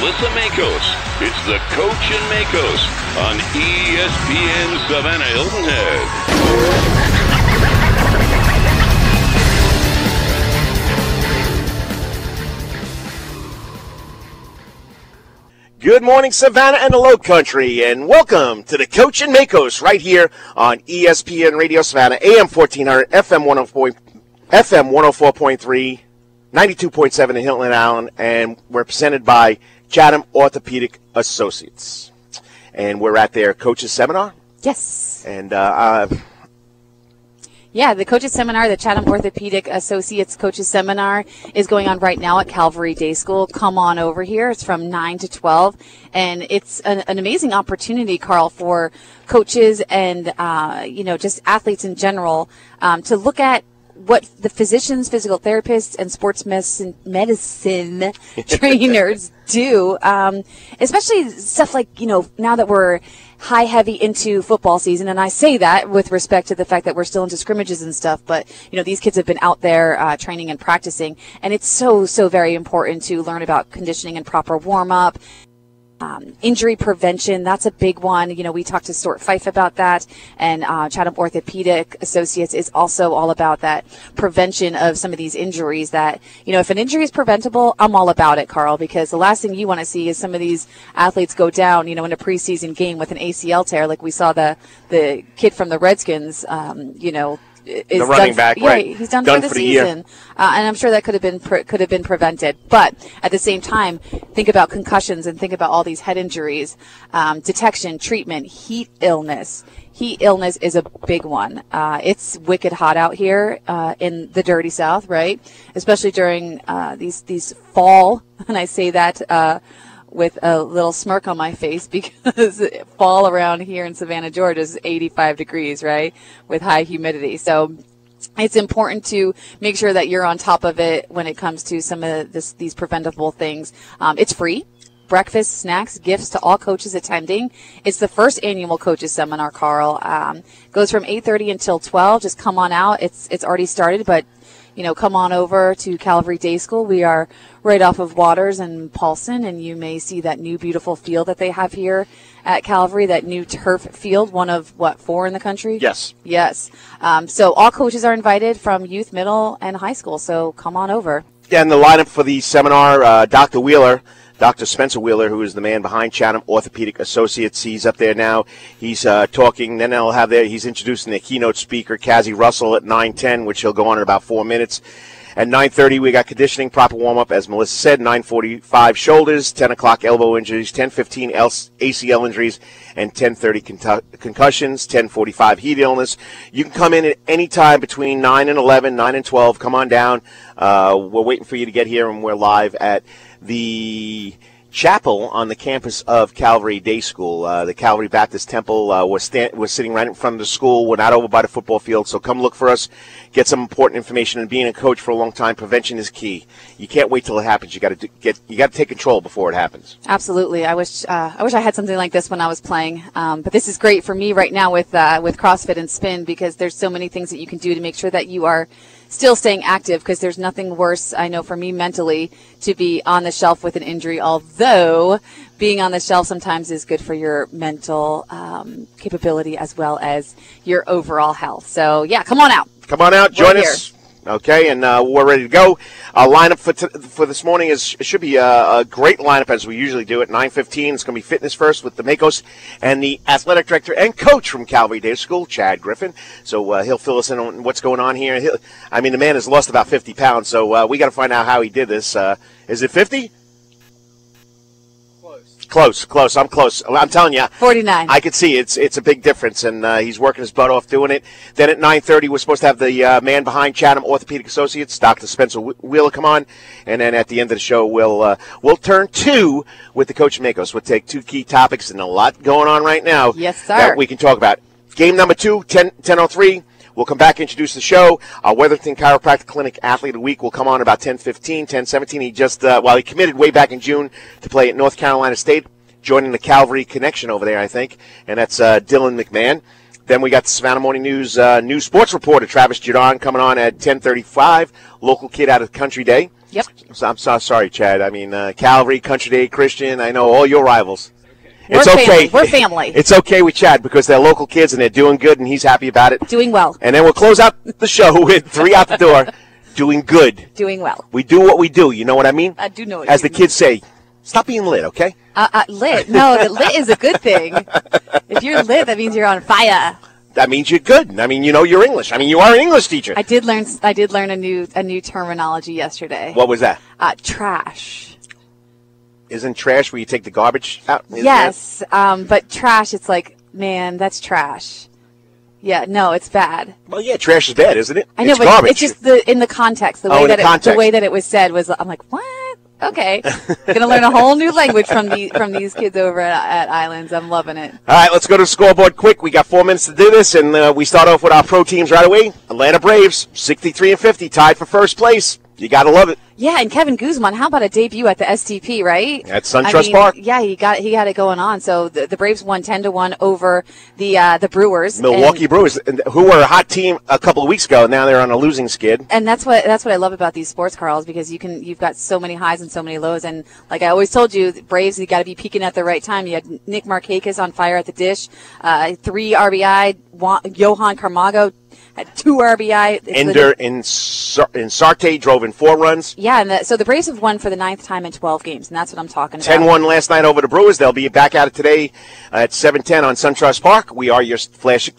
Melissa Maikos. It's the Coach and Maikos on ESPN Savannah Hilton Head. Good morning, Savannah and the Low Country, and welcome to the Coach and Maikos right here on ESPN Radio Savannah, AM 1400, FM 104.3, 92.7 in Hilton and Allen, and we're presented by Chatham Orthopaedic Associates. And we're at their coaches seminar. Yes. And the coaches seminar, the Chatham Orthopaedic Associates coaches seminar is going on right now at Calvary Day School. Come on over here. It's from 9 to 12. And it's an amazing opportunity, Carl, for coaches and, just athletes in general to look at what the physicians, physical therapists, and sports medicine trainers do, especially stuff like, now that we're heavy into football season, and I say that with respect to the fact that we're still into scrimmages and stuff, but, these kids have been out there training and practicing, and it's so very important to learn about conditioning and proper warm-up. Injury prevention, that's a big one. We talked to Stuart Fife about that, and Chatham Orthopaedic Associates is also all about that prevention of some of these injuries that, if an injury is preventable, I'm all about it, Carl, because the last thing you want to see is some of these athletes go down, in a preseason game with an ACL tear, like we saw the kid from the Redskins, is the running back, right? Yeah, he's done for the season, and I'm sure that could have been prevented. But at the same time, think about concussions and think about all these head injuries, detection, treatment, heat illness. Heat illness is a big one. It's wicked hot out here in the dirty South, right? Especially during these fall, and I say that with a little smirk on my face because fall around here in Savannah, Georgia is 85 degrees, right, with high humidity. So it's important to make sure that you're on top of it when it comes to some of these preventable things. It's free. Breakfast, snacks, gifts to all coaches attending. It's the first annual coaches seminar, Carl. Goes from 8:30 until 12. Just come on out. It's already started, but come on over to Calvary Day School. We are right off of Waters and Paulson, and you may see that new beautiful field that they have here at Calvary, that new turf field, one of, 4 in the country? Yes. Yes. So all coaches are invited from youth, middle, and high school, so come on over. Yeah, and the lineup for the seminar, Dr. Spencer Wheeler, who is the man behind Chatham Orthopaedic Associates, he's up there now. He's talking. Then he's introducing the keynote speaker, Cassie Russell, at 9:10, which he'll go on in about 4 minutes. At 9:30, we got conditioning, proper warm-up, as Melissa said. 9:45, shoulders. 10 o'clock, elbow injuries. 10:15, ACL injuries. And 10:30, concussions. 10:45, heat illness. You can come in at any time between 9 and 11, 9 and 12. Come on down. We're waiting for you to get here, and we're live at the chapel on the campus of Calvary Day School. The Calvary Baptist Temple, we're sitting right in front of the school. We're not over by the football field, so come look for us. Get some important information. And being a coach for a long time, prevention is key. You can't wait till it happens. You got to take control before it happens. Absolutely. I wish I had something like this when I was playing. But this is great for me right now with CrossFit and spin, because there's so many things that you can do to make sure that you are still staying active, because there's nothing worse, I know, for me mentally, to be on the shelf with an injury, although being on the shelf sometimes is good for your mental capability as well as your overall health. So, yeah, come on out. Come on out. Join us. Okay, and we're ready to go. Our lineup for this morning should be a great lineup, as we usually do at 9:15. It's going to be fitness first with the Maikos and the athletic director and coach from Calvary Day School, Chad Griffin. So he'll fill us in on what's going on here. The man has lost about 50 pounds, so we got to find out how he did this. Is it 50? Close. I'm close. I'm telling you. 49. I could see it's a big difference, and he's working his butt off doing it. Then at 9:30, we're supposed to have the man behind Chatham Orthopaedic Associates, Dr. Spencer Wheeler, come on. And then at the end of the show, we'll turn two with the Coach Maikos. We'll take two key topics, and a lot going on right now. Yes, sir. That we can talk about. Game number 2, 10:03. We'll come back and introduce the show. Our Wetherington Chiropractic Clinic Athlete of the Week will come on about 10:15, 10:17. He just, he committed way back in June to play at North Carolina State, joining the Calvary connection over there, I think, and that's Dylan McMahon. Then we got the Savannah Morning News news sports reporter, Travis Judon, coming on at 10:35, local kid out of Country Day. Yep. So I'm so sorry, Chad. I mean, Calvary, Country Day, Christian. I know all your rivals. It's We're okay. family. We're family. It's okay with Chad because they're local kids and they're doing good, and he's happy about it. Doing well. And then we'll close out the show with 3 out the door. Doing good. Doing well. We do what we do. You know what I mean? I do know what As you the mean. kids say, stop being lit, okay? Lit. No, the lit is a good thing. If you're lit, that means you're on fire. That means you're good. I mean, you know your English. I mean, you are an English teacher. I did learn a new terminology yesterday. What was that? Trash. Isn't trash where you take the garbage out? Yes, but trash, it's like, man, that's trash. Yeah, no, it's bad. Well, yeah, trash is bad, isn't it? I know, it's but garbage. it's just in the context, the way that it was said was, I'm like, what? Okay, gonna learn a whole new language from these kids over at Islands. I'm loving it. All right, let's go to the scoreboard quick. We got 4 minutes to do this, and we start off with our pro teams right away. Atlanta Braves, 63-50, tied for first place. You got to love it. Yeah, and Kevin Guzman, how about a debut at the STP, right? At SunTrust Park. Yeah, he had it going on. So the Braves won 10-1 over the Brewers. Milwaukee Brewers, who were a hot team a couple of weeks ago. Now they're on a losing skid. And that's what I love about these sports, Carls, because you've got so many highs and so many lows. And like I always told you, the Braves, you got to be peaking at the right time. You had Nick Markakis on fire at the dish, 3 RBI. Johan Camargo had 2 RBI. Ender and Sarte drove in 4 runs. Yeah, and so the Braves have won for the 9th time in 12 games, and that's what I'm talking about. 10-1 last night over the Brewers. They'll be back at it today at 7:10 on SunTrust Park. We are your flagship.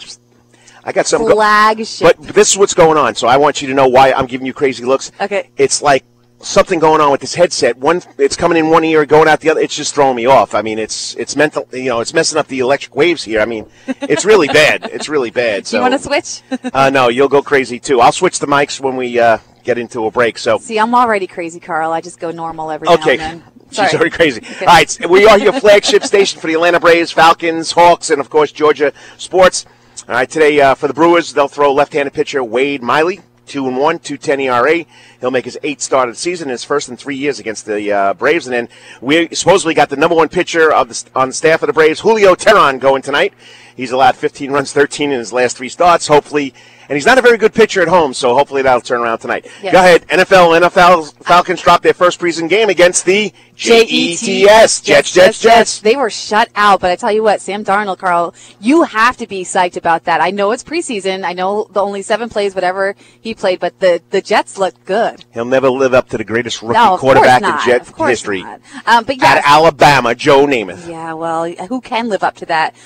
I got some flagship. But this is what's going on, so I want you to know why I'm giving you crazy looks. Okay. It's like something going on with this headset. It's coming in one ear, going out the other. It's just throwing me off. I mean, it's mental. You know, it's messing up the electric waves here. I mean, it's really bad. It's really bad. So, you want to switch? No, you'll go crazy too. I'll switch the mics when we get into a break. So see, I'm already crazy, Carl. I just go normal every now and then. She's already crazy. Okay. All right, so we are your flagship station for the Atlanta Braves, Falcons, Hawks, and of course Georgia sports. All right, today for the Brewers, they'll throw left-handed pitcher Wade Miley. 2-1, 2.10 ERA. He'll make his 8th start of the season, his first in 3 years against the Braves. And then we supposedly got the number 1 pitcher on the staff of the Braves, Julio Teheran, going tonight. He's allowed 15 runs, 13 in his last 3 starts. Hopefully, and he's not a very good pitcher at home, so hopefully that'll turn around tonight. Yes. Go ahead. NFL Falcons dropped their first preseason game against the Jets. Jets. They were shut out, but I tell you what, Sam Darnold, Carl, you have to be psyched about that. I know it's preseason. I know the only 7 plays, whatever he played, but the Jets look good. He'll never live up to the greatest rookie quarterback in Jet history. But yes, at Alabama, Joe Namath. Yeah, well, who can live up to that?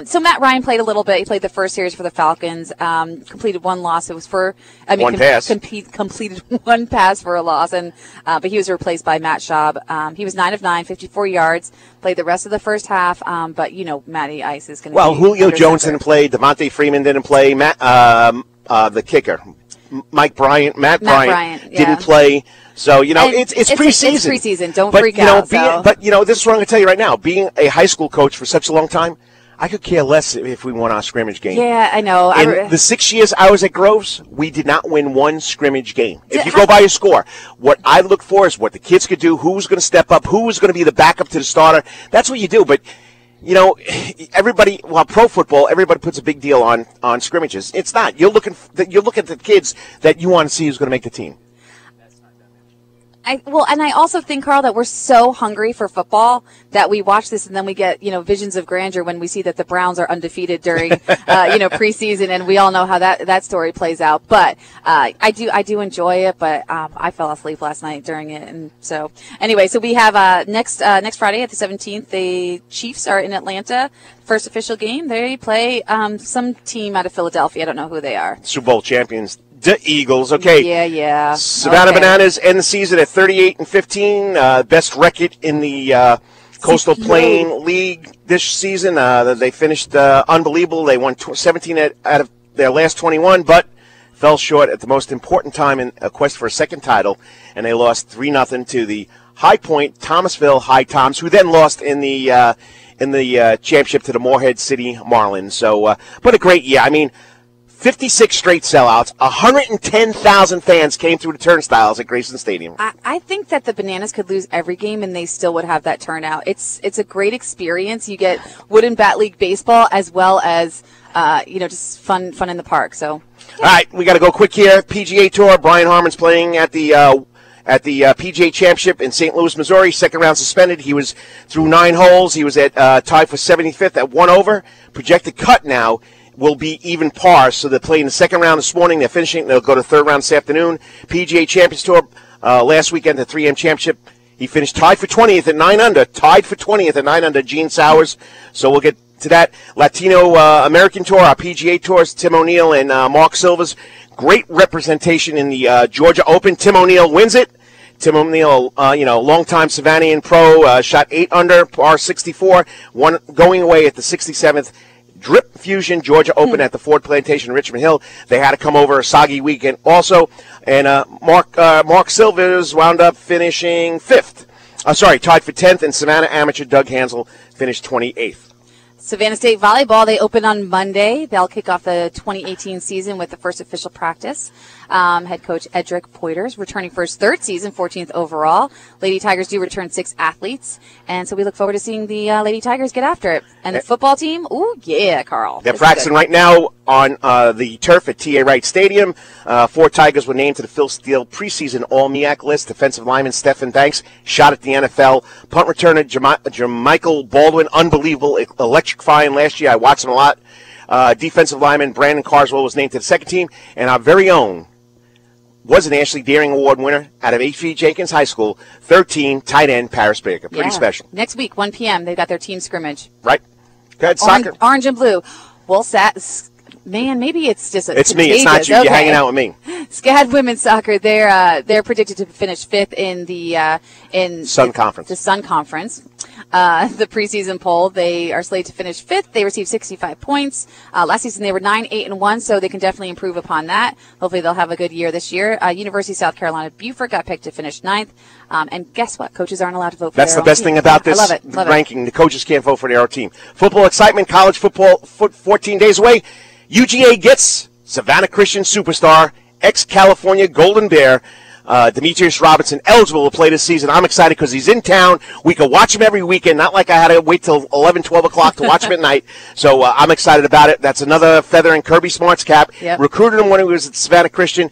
So Matt Ryan played a little bit. He played the first series for the Falcons, completed 1 loss. It was completed 1 pass for a loss, and but he was replaced by Matt Schaub. He was 9 of 9, 54 yards. Played the rest of the first half, but Matty Ice is going to. Well, Julio Jones didn't play. Devontae Freeman didn't play. The kicker, Matt Bryant didn't play. So it's preseason. It's preseason. Don't freak out. But this is what I'm going to tell you right now. Being a high school coach for such a long time, I could care less if we won our scrimmage game. Yeah, I know. In the 6 years I was at Groves, we did not win 1 scrimmage game. If you go by a score, what I look for is what the kids could do, who's going to step up, who's going to be the backup to the starter. That's what you do. But, pro football, everybody puts a big deal on scrimmages. It's not. You're looking at the kids that you want to see who's going to make the team. And I also think, Carl, that we're so hungry for football that we watch this and then we get, visions of grandeur when we see that the Browns are undefeated during, preseason, and we all know how that story plays out. But I do enjoy it, but I fell asleep last night during it, and so anyway, so we have next Friday at the 17th, the Chiefs are in Atlanta. First official game. They play some team out of Philadelphia. I don't know who they are. Super Bowl champions. The Eagles, okay. Yeah. Savannah Bananas end the season at 38-15, best record in the Coastal Plain League this season. They finished unbelievable. They won 17 out of their last 21, but fell short at the most important time in a quest for a second title, and they lost 3-0 to the High Point Thomasville High Toms, who then lost in the championship to the Morehead City Marlins. So, but a great year. I mean, 56 straight sellouts, 110,000 fans came through the turnstiles at Grayson Stadium. I think that the Bananas could lose every game and they still would have that turnout. It's a great experience. You get Wooden Bat League baseball as well as just fun in the park. So, yeah. All right, we got to go quick here. PGA Tour. Brian Harmon's playing at the at the PGA Championship in St. Louis, Missouri. Second round suspended. He was through 9 holes. He was at tied for 75th at 1 over. Projected cut now will be even par. So they're playing the second round this morning. They're finishing. They'll go to third round this afternoon. PGA Champions Tour last weekend, the 3M Championship. He finished tied for 20th at 9 under. Tied for 20th at 9 under. Gene Sowers. So we'll get to that. Latino American Tour, our PGA Tours, Tim O'Neill and Mark Silvers. Great representation in the Georgia Open. Tim O'Neill wins it. Tim O'Neill, longtime Savannah pro, shot 8 under, par 64, going away at the 67th Drip Fusion Georgia Open at the Ford Plantation in Richmond Hill. They had to come over a soggy weekend also. And Mark Silvers wound up finishing 5th. Tied for 10th, and Savannah amateur Doug Hansel finished 28th. Savannah State Volleyball, they open on Monday. They'll kick off the 2018 season with the first official practice. Head coach Edric Poiters returning for his 3rd season, 14th overall. Lady Tigers do return 6 athletes, and so we look forward to seeing the Lady Tigers get after it. And the football team, ooh, yeah, Carl. They're practicing right now on the turf at T.A. Wright Stadium. 4 Tigers were named to the Phil Steele preseason All-MEAC list. Defensive lineman Stephen Banks shot at the NFL. Punt returner Jermichael Baldwin, unbelievable, electrifying last year. I watched him a lot. Defensive lineman Brandon Carswell was named to the second team. And our very own was an Ashley Deering Award winner out of H.V. Jenkins High School, 13, tight end Paris Baker. Pretty special. Next week, 1 p.m., they've got their team scrimmage. Right. Go ahead, soccer. Orange and blue. Well, man, maybe it's just it's me. It's not you. Okay. You're hanging out with me. SCAD women's soccer. They're predicted to finish 5th in the Sun Conference. The Sun Conference. The preseason poll. They are slated to finish 5th. They received 65 points. Last season they were 9-8-1, so they can definitely improve upon that. Hopefully they'll have a good year this year. University of South Carolina Beaufort got picked to finish 9th. And guess what? Coaches aren't allowed to vote for That's their the best thing about this ranking. The coaches can't vote for their own team. Football excitement. College football 14 days away. UGA gets Savannah Christian superstar, ex-California Golden Bear, Demetrius Robinson, eligible to play this season. I'm excited because he's in town. We can watch him every weekend, not like I had to wait till 11, 12 o'clock to watch him at night. So I'm excited about it. That's another feather in Kirby Smart's cap. Yep. Recruited him when he was at Savannah Christian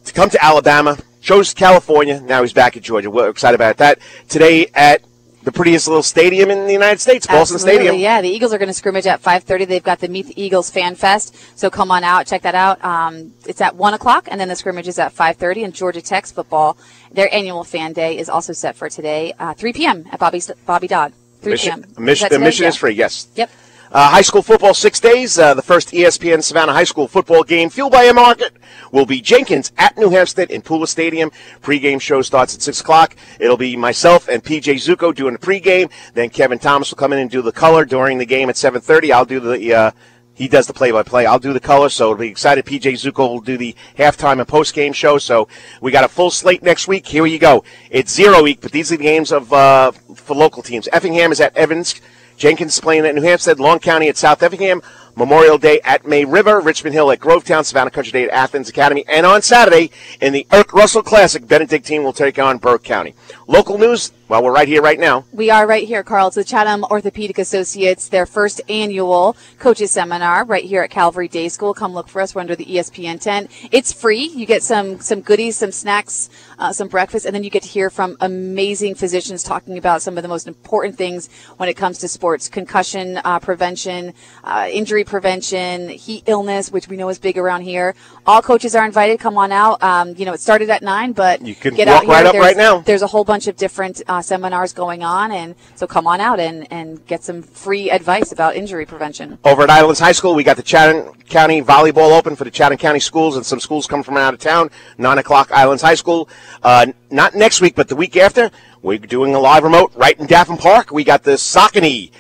to come to Alabama, chose California. Now he's back at Georgia. We're excited about that. Today at the prettiest little stadium in the United States, Boston Stadium. Yeah, the Eagles are going to scrimmage at 5:30. They've got the Meet the Eagles Fan Fest, so come on out, check that out. It's at 1 o'clock, and then the scrimmage is at 5:30. And Georgia Tech's football, their annual fan day is also set for today, 3 p.m. at Bobby Dodd. 3 p.m. Admission is free, yes. Yep. High school football 6 days. The first ESPN Savannah High School football game, fueled by a market, will be Jenkins at New Hampstead in Pula Stadium. Pre-game show starts at 6 o'clock. It'll be myself and PJ Zuko doing the pre-game. Then Kevin Thomas will come in and do the color during the game at 7:30. I'll do the he does the play-by-play. I'll do the color, so it'll be excited. PJ Zuko will do the halftime and post-game show. So we got a full slate next week. Here you go. It's 0 week, but these are the games of for local teams. Effingham is at Evans. Jenkins is playing at New Hampstead, Long County at South Effingham, Memorial Day at May River, Richmond Hill at Grovetown, Savannah Country Day at Athens Academy, and on Saturday in the Irk Russell Classic, Benedictine will take on Burke County. Local news, well, we're right here right now. We are right here, Carl. It's the Chatham Orthopaedic Associates, their first annual coaches seminar right here at Calvary Day School. Come look for us. We're under the ESPN tent. It's free. You get some goodies, some snacks, some breakfast, and then you get to hear from amazing physicians talking about some of the most important things when it comes to sports: concussion prevention, injury prevention, heat illness, which we know is big around here. All coaches are invited. Come on out. It started at 9, but you can get walk out here. Right up right now. There's a whole bunch of different seminars going on, and so come on out and get some free advice about injury prevention. Over at Islands High School, we got the Chatham County Volleyball Open for the Chatham County schools, and some schools come from out of town. 9 o'clock, Islands High School. Not next week, but the week after, we're doing a live remote right in Daphne Park. We got the Saucony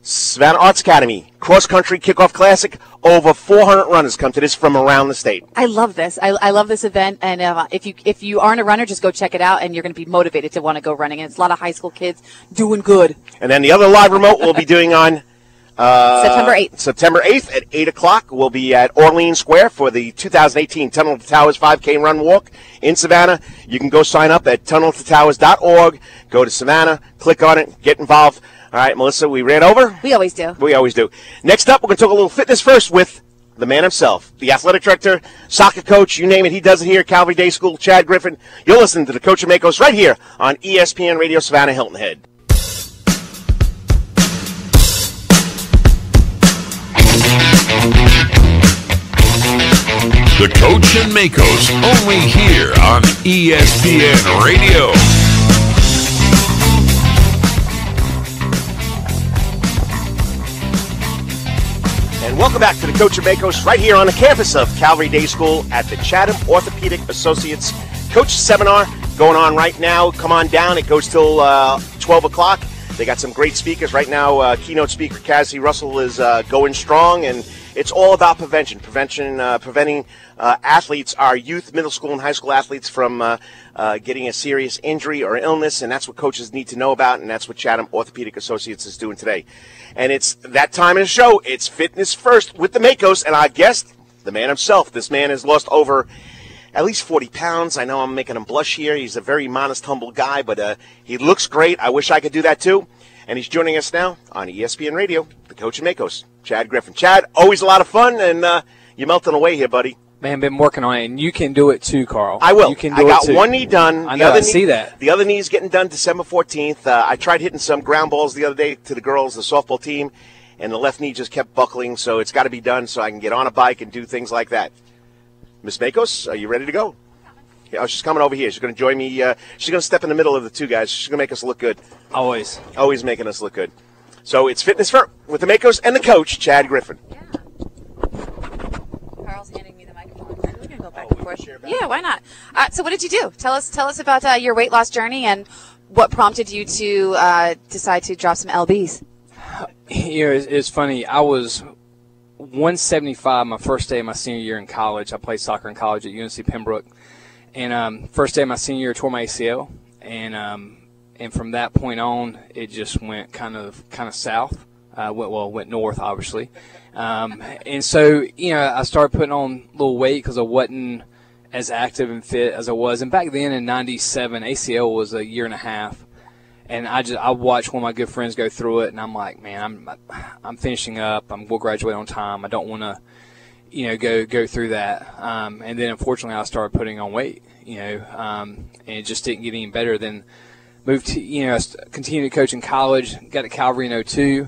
Savannah Arts Academy cross-country kickoff classic. Over 400 runners come to this from around the state. I love this. I love this event, and if you aren't a runner, just go check it out, and you're going to be motivated to want to go running. And it's a lot of high school kids doing good. And then the other live remote we'll be doing on September 8th. September 8th at 8 o'clock. We'll be at Orleans Square for the 2018 Tunnel to Towers 5K Run Walk in Savannah. You can go sign up at tunneltotowers.org. Go to Savannah, click on it, get involved. All right, Melissa, we ran over? We always do. We always do. Next up, we're going to talk a little fitness first with the man himself, the athletic director, soccer coach, you name it, he does it here at Calvary Day School, Chad Griffin. You're listening to the Coach and Maikos right here on ESPN Radio Savannah Hilton Head. The Coach and Maikos, only here on ESPN Radio. And welcome back to the Coach and Maikos right here on the campus of Calvary Day School at the Chatham Orthopaedic Associates Coach Seminar going on right now. Come on down. It goes till 12 o'clock. They got some great speakers right now. Keynote speaker Cassie Russell is going strong, and it's all about preventing athletes, our youth, middle school, and high school athletes from getting a serious injury or illness, and that's what coaches need to know about, and that's what Chatham Orthopaedic Associates is doing today. And it's that time of the show. It's Fitness First with the Maikos, and our guest, the man himself. This man has lost over at least 40 pounds. I know I'm making him blush here. He's a very modest, humble guy, but he looks great. I wish I could do that too. And he's joining us now on ESPN Radio, the Coach and Maikos, Chad Griffin. Chad, always a lot of fun, and you're melting away here, buddy. Man, been working on it, and you can do it too, Carl. I will. You can I got one knee done. I know, I see that. The other knee is getting done December 14th. I tried hitting some ground balls the other day to the girls, the softball team, and the left knee just kept buckling, so it's got to be done so I can get on a bike and do things like that. Miss Maikos, are you ready to go? Oh, she's coming over here. She's going to join me. She's going to step in the middle of the two guys. She's going to make us look good. Always. Always making us look good. So it's Fitness First with the Maikos and the coach, Chad Griffin. Yeah. Carl's handing me the microphone. We can go back and forth. Yeah, why not? So what did you do? Tell us about your weight loss journey and what prompted you to decide to drop some lbs. You know, it's funny. I was 175 my first day of my senior year in college. I played soccer in college at UNC Pembroke. And first day of my senior year, tore my ACL. And from that point on, it just went kind of south. Went north, obviously. And so, you know, I started putting on a little weight because I wasn't as active and fit as I was. And back then in '97, ACL was a year and a half. And I watched one of my good friends go through it, and I'm like, man, I'm finishing up. We'll graduate on time. I don't want to, you know, go through that. And then unfortunately, I started putting on weight, you know, and it just didn't get any better. Then moved to, you know, continued to coach in college, got to Calvary in 2002,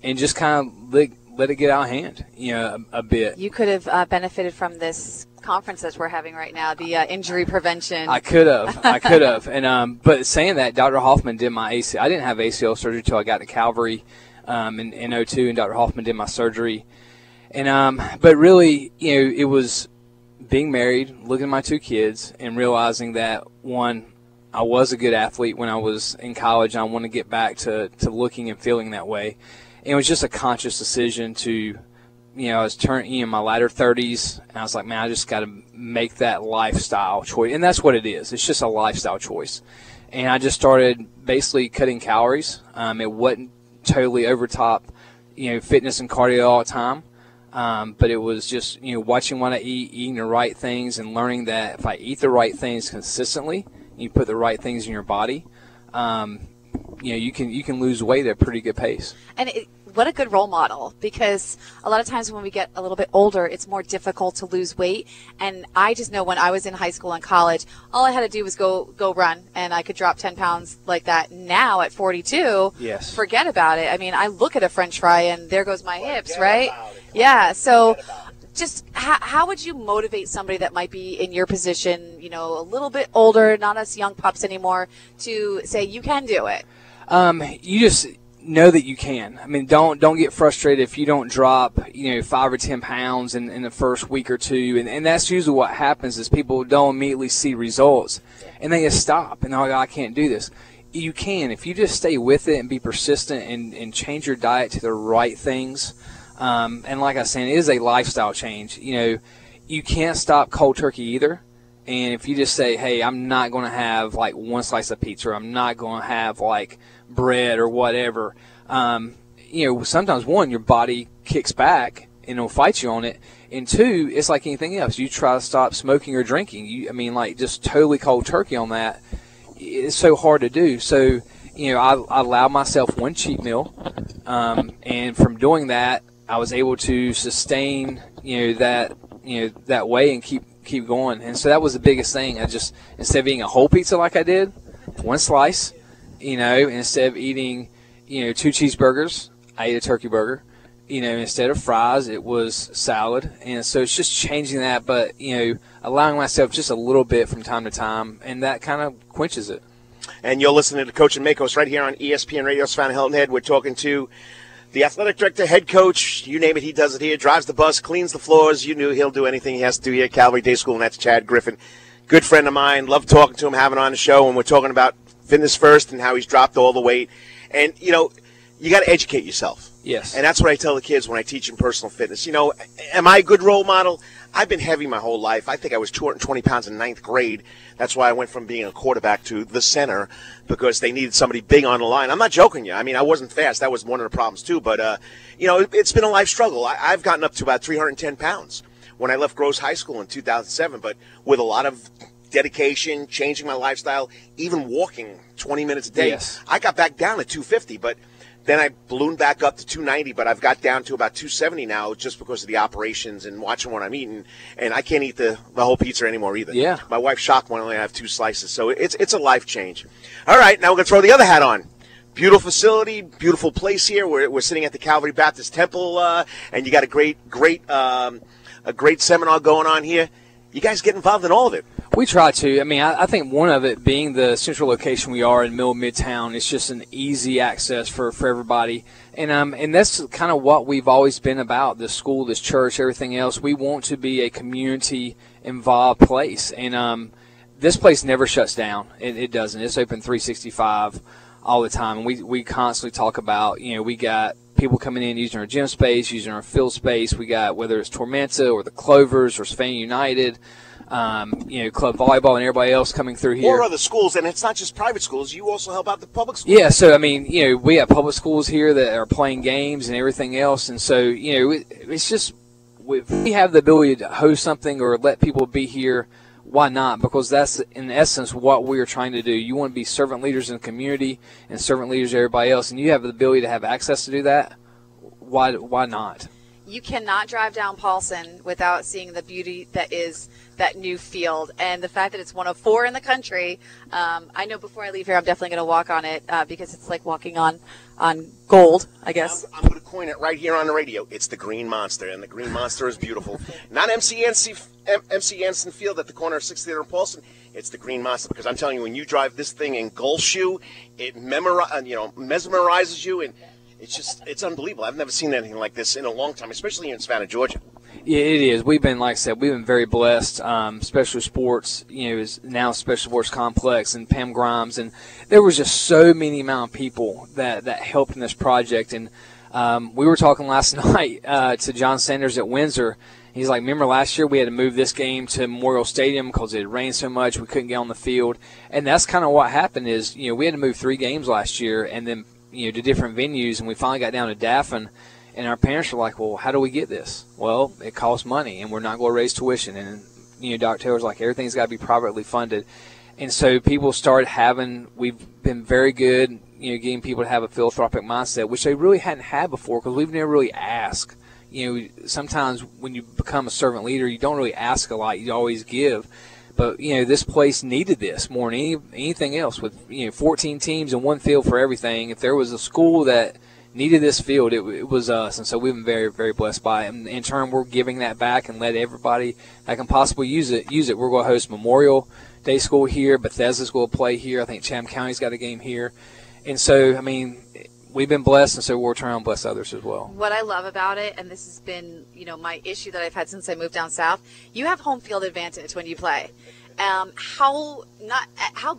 and just kind of let it get out of hand, you know, a bit. You could have benefited from this conference that we're having right now, the injury prevention. I could have. And but saying that, Dr. Hoffman did my ACL. I didn't have ACL surgery until I got to Calvary in 2002, and Dr. Hoffman did my surgery. And but really, you know, it was being married, looking at my two kids, and realizing that, one, I was a good athlete when I was in college, and I want to get back to looking and feeling that way. And it was just a conscious decision to, you know, I was turning in my latter 30s, and I was like, man, I just got to make that lifestyle choice. And that's what it is. It's just a lifestyle choice. And I just started basically cutting calories. It wasn't totally over top, you know, fitness and cardio all the time. But it was just, you know, watching what I eat, eating the right things, and learning that if I eat the right things consistently, you put the right things in your body, you know, you can lose weight at a pretty good pace. And what a good role model, because a lot of times when we get a little bit older, it's more difficult to lose weight. And I just know when I was in high school and college, all I had to do was go run, and I could drop 10 pounds like that. Now at 42, yes, forget about it. I mean, I look at a French fry and there goes my hips, right? Yeah. So just how would you motivate somebody that might be in your position, you know, a little bit older, not us young pups anymore, to say you can do it? You just know that you can. I mean, don't get frustrated if you don't drop, you know, 5 or 10 pounds in the first week or two. And that's usually what happens is people don't immediately see results, and they just stop, and they're like, I can't do this. You can. If you just stay with it and be persistent and change your diet to the right things. And like I was saying, it is a lifestyle change. You know, you can't stop cold turkey either. And if you just say, hey, I'm not going to have like one slice of pizza, or I'm not going to have like bread or whatever, you know, sometimes, one, your body kicks back and it'll fight you on it. And two, it's like anything else. You try to stop smoking or drinking. I mean, like just totally cold turkey on that, it's so hard to do. So, you know, I allow myself one cheat meal. And from doing that, I was able to sustain, that way and keep going. And so that was the biggest thing. I just, instead of eating a whole pizza like I did, one slice, instead of eating, 2 cheeseburgers, I ate a turkey burger. Instead of fries, it was salad. And so it's just changing that, but, allowing myself just a little bit from time to time, and that kind of quenches it. And you're listening to Coach and Maikos right here on ESPN Radio, Savannah, Hilton Head. We're talking to the athletic director, head coach, you name it, he does it here, drives the bus, cleans the floors. You knew he'll do anything he has to do here at Calvary Day School, and that's Chad Griffin. Good friend of mine. Love talking to him, having him on the show, and we're talking about fitness first and how he's dropped all the weight. And, you got to educate yourself. Yes. And that's what I tell the kids when I teach them personal fitness. Am I a good role model? I've been heavy my whole life. I think I was 220 pounds in 9th grade. That's why I went from being a quarterback to the center, because they needed somebody big on the line. I'm not joking you. I mean, I wasn't fast. That was one of the problems, too. But, it's been a life struggle. I've gotten up to about 310 pounds when I left Groves High School in 2007, but with a lot of dedication, changing my lifestyle, even walking 20 minutes a day. Yes. I got back down to 250, but then I ballooned back up to 290, but I've got down to about 270 now just because of the operations and watching what I'm eating. And I can't eat the whole pizza anymore either. Yeah. My wife's shocked when I only have 2 slices. So it's a life change. All right, now we're going to throw the other hat on. Beautiful facility, beautiful place here. We're sitting at the Calvary Baptist Temple, and you got a great seminar going on here. You guys get involved in all of it. We try to. I mean, I think one of it being the central location we are in middle Midtown, it's just an easy access for everybody. And that's kind of what we've always been about, this school, this church, everything else. We want to be a community-involved place. And this place never shuts down. It doesn't. It's open 365 all the time. And we constantly talk about, we got people coming in using our gym space, using our field space. We got, whether it's Tormenta or the Clovers or Savannah United, club volleyball and everybody else coming through here. Or other schools, and it's not just private schools. You also help out the public schools. Yeah, so, I mean, we have public schools here that are playing games and everything else. And so, it's just, if we have the ability to host something or let people be here, why not? Because that's, in essence, what we're trying to do. You want to be servant leaders in the community and servant leaders to everybody else, and you have the ability to have access to do that. Why not? You cannot drive down Paulson without seeing the beauty that is that new field, and the fact that it's one of 4 in the country. I know before I leave here, I'm definitely going to walk on it because it's like walking on gold, I guess. I'm going to coin it right here on the radio. It's the Green Monster, and the Green Monster is beautiful. Not MC Anson Field at the corner of 6th Theater and Paulson. It's the Green Monster, because I'm telling you, when you drive this thing and engulfs you, it mesmerizes you, and it's unbelievable. I've never seen anything like this in a long time, especially here in Savannah, Georgia. Yeah, it is. We've been, like I said, we've been very blessed. Special Sports, is now Special Sports Complex, and Pam Grimes, and there was just so many amount of people that helped in this project. And we were talking last night to John Sanders at Windsor. He's like, remember last year we had to move this game to Memorial Stadium because it had rained so much we couldn't get on the field. And that's kind of what happened is, we had to move 3 games last year and then, to different venues, and we finally got down to Daffin. And our parents were like, well, how do we get this? Well, it costs money, and we're not going to raise tuition. And, Dr. Taylor's like, everything's got to be privately funded. And so people started we've been very good, getting people to have a philanthropic mindset, which they really hadn't had before because we've never really asked. Sometimes when you become a servant leader, you don't really ask a lot. You always give. But, this place needed this more than anything else with, 14 teams and 1 field for everything. If there was a school that needed this field, it was us, and so we've been very, very blessed by it. And in turn, we're giving that back and let everybody that can possibly use it. We're going to host Memorial Day School here. Bethesda's going to play here. I think Chatham County's got a game here. And so, I mean, we've been blessed, and so we're trying to bless others as well. What I love about it, and this has been, my issue that I've had since I moved down south, you have home field advantage when you play. How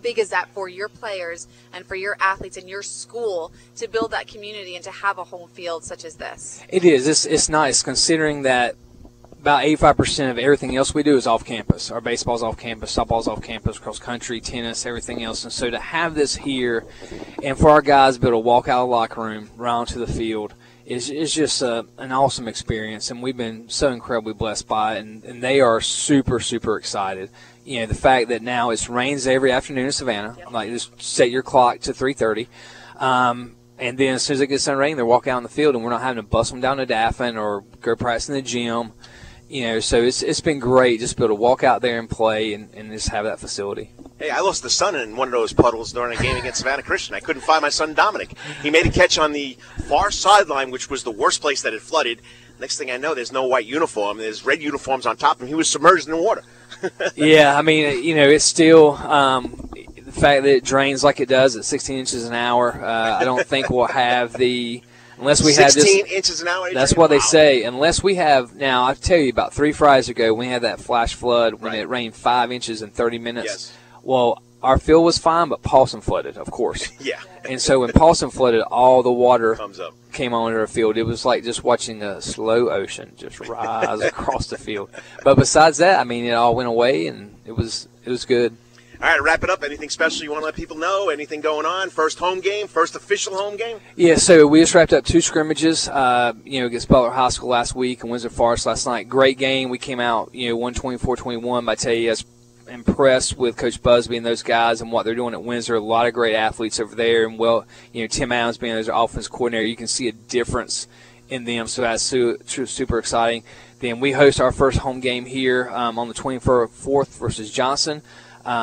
big is that for your players and for your athletes and your school to build that community and to have a home field such as this? It is. It's nice considering that about 85% of everything else we do is off campus. Our baseball's off campus, softball's off campus, cross country, tennis, everything else. And so to have this here and for our guys to be able to walk out of the locker room, right onto the field, is just an awesome experience. And we've been so incredibly blessed by it. And they are super, super excited. The fact that now it rains every afternoon in Savannah, like just set your clock to 3:30. And then as soon as it gets done raining, they're walking out in the field, and we're not having to bust them down to Daffin or go practice in the gym. So it's been great just to be able to walk out there and play and just have that facility. Hey, I lost the son in one of those puddles during a game against Savannah Christian. I couldn't find my son Dominic. He made a catch on the far sideline, which was the worst place that had flooded. Next thing I know, there's no white uniform. There's red uniforms on top, and he was submerged in the water. Yeah, I mean, it's still the fact that it drains like it does at 16 inches an hour. I don't think we'll have unless we have this. 16 inches an hour? That's what they say. Unless we have, now, I'll tell you, about 3 Fridays ago, we had that flash flood when it rained 5 inches in 30 minutes. Yes. Well, our field was fine, but Paulson flooded, of course. Yeah. And so when Paulson flooded, all the water came onto our field. It was like just watching a slow ocean just rise across the field. But besides that, I mean, it all went away, and it was good. All right, wrap it up. Anything special you want to let people know? Anything going on? First home game? First official home game? Yeah, so we just wrapped up 2 scrimmages, against Butler High School last week and Windsor Forest last night. Great game. We came out, 124-21. But I tell you, I was impressed with Coach Busby and those guys and what they're doing at Windsor. A lot of great athletes over there. And, Tim Adams being their offense coordinator, you can see a difference in them. So that's super exciting. Then we host our first home game here on the 24th versus Johnson.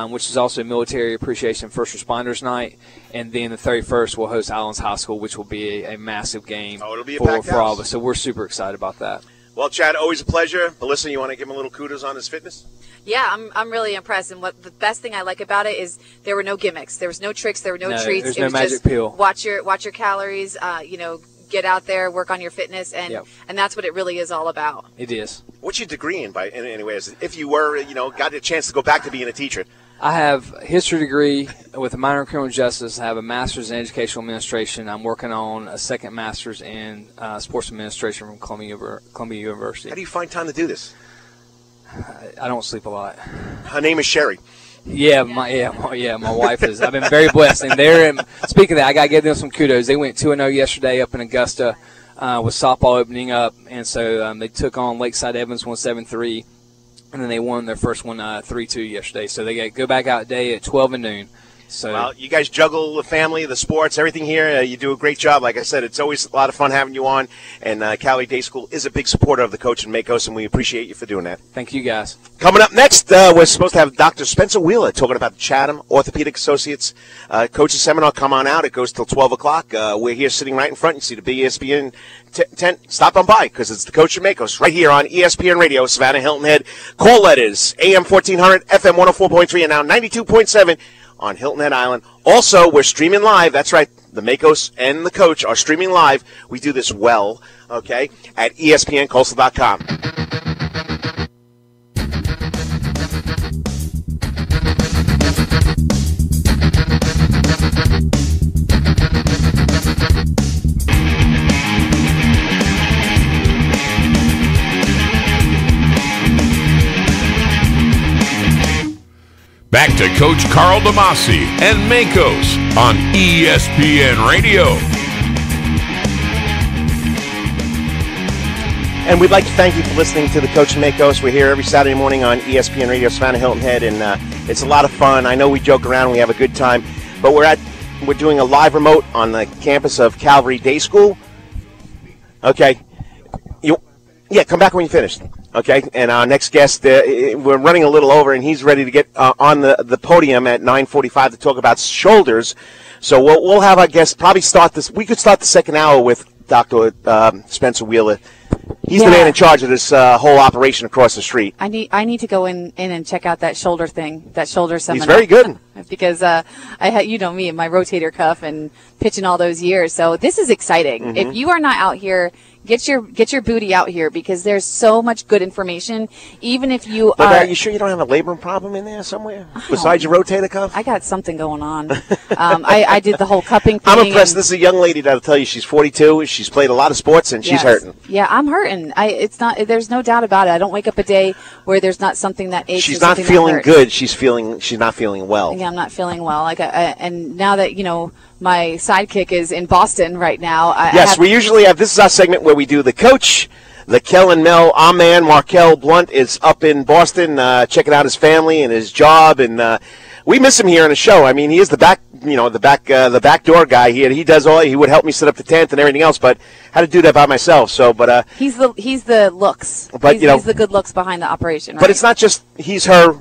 Which is also Military Appreciation First Responders Night. And then the 31st, we'll host Islands High School, which will be a massive game for all of us. So we're super excited about that. Well, Chad, always a pleasure. Melissa, you want to give him a little kudos on his fitness? Yeah, I'm really impressed. And what the best thing I like about it is there were no gimmicks. There was no tricks. There were no treats. There's it no was magic just pill. Watch your calories, get out there, work on your fitness, and that's what it really is all about. It is. What's your degree in anyways? If you were, got a chance to go back to being a teacher. I have a history degree with a minor in criminal justice. I have a master's in educational administration. I'm working on a second master's in sports administration from Columbia University. How do you find time to do this? I don't sleep a lot. Her name is Sherry. Yeah, my wife is. I've been very blessed. And speaking of that, I got to give them some kudos. They went 2-0 yesterday up in Augusta with softball opening up. And so they took on Lakeside Evans 1-7-3. And then they won their first one 3-2 yesterday. So they go back out today at 12 and noon. So, well, you guys juggle the family, the sports, everything here. You do a great job. Like I said, it's always a lot of fun having you on. And Calvary Day School is a big supporter of the coach in Maikos, and we appreciate you for doing that. Thank you, guys. Coming up next, we're supposed to have Dr. Spencer Wheeler talking about the Chatham Orthopaedic Associates Coaches Seminar. Come on out. It goes till 12 o'clock. We're here sitting right in front. You see the big ESPN tent. Stop on by because it's the coach in Maikos right here on ESPN Radio, Savannah, Hilton Head. Call letters, AM 1400, FM 104.3, and now 92.7 on Hilton Head Island. Also, we're streaming live. That's right. The Maikos and the coach are streaming live. We do this well, okay, at ESPNCoastal.com. Back to Coach Karl DeMasi and Maikos on ESPN Radio. And we'd like to thank you for listening to the Coach and Maikos. We're here every Saturday morning on ESPN Radio, Savannah, Hilton Head, and it's a lot of fun. I know we joke around, we have a good time, but we're doing a live remote on the campus of Calvary Day School. Okay, come back when you finish. Okay, and our next guest, we're running a little over, and he's ready to get on the podium at 9:45 to talk about shoulders. So we'll have our guest probably start this. We could start the second hour with Dr. Spencer Wheeler. He's the man in charge of this whole operation across the street. I need to go in and check out that shoulder thing, that shoulder seminar. He's very good. Because I had, me and my rotator cuff and pitching all those years. So this is exciting. Mm-hmm. If you are not out here, get your booty out here because there's so much good information. Even if you are you sure you don't have a labrum problem in there somewhere besides your rotator cuff? I got something going on. I did the whole cupping thing. I'm impressed. This is a young lady that'll tell you she's 42. She's played a lot of sports and she's hurting. Yeah, I'm hurting. There's no doubt about it. I don't wake up a day where there's not something that aches. She's not feeling good. She's not feeling well. Yeah, I'm not feeling well. And now that my sidekick is in Boston right now. We usually have. This is our segment where we do the coach, the Kel and Mel. Our man Markel Blunt is up in Boston, checking out his family and his job, and we miss him here on the show. I mean, he is the back door guy. He does all. He would help me set up the tent and everything else, but had to do that by myself. So, but he's the looks. But he's the good looks behind the operation. Right? But it's not just he's her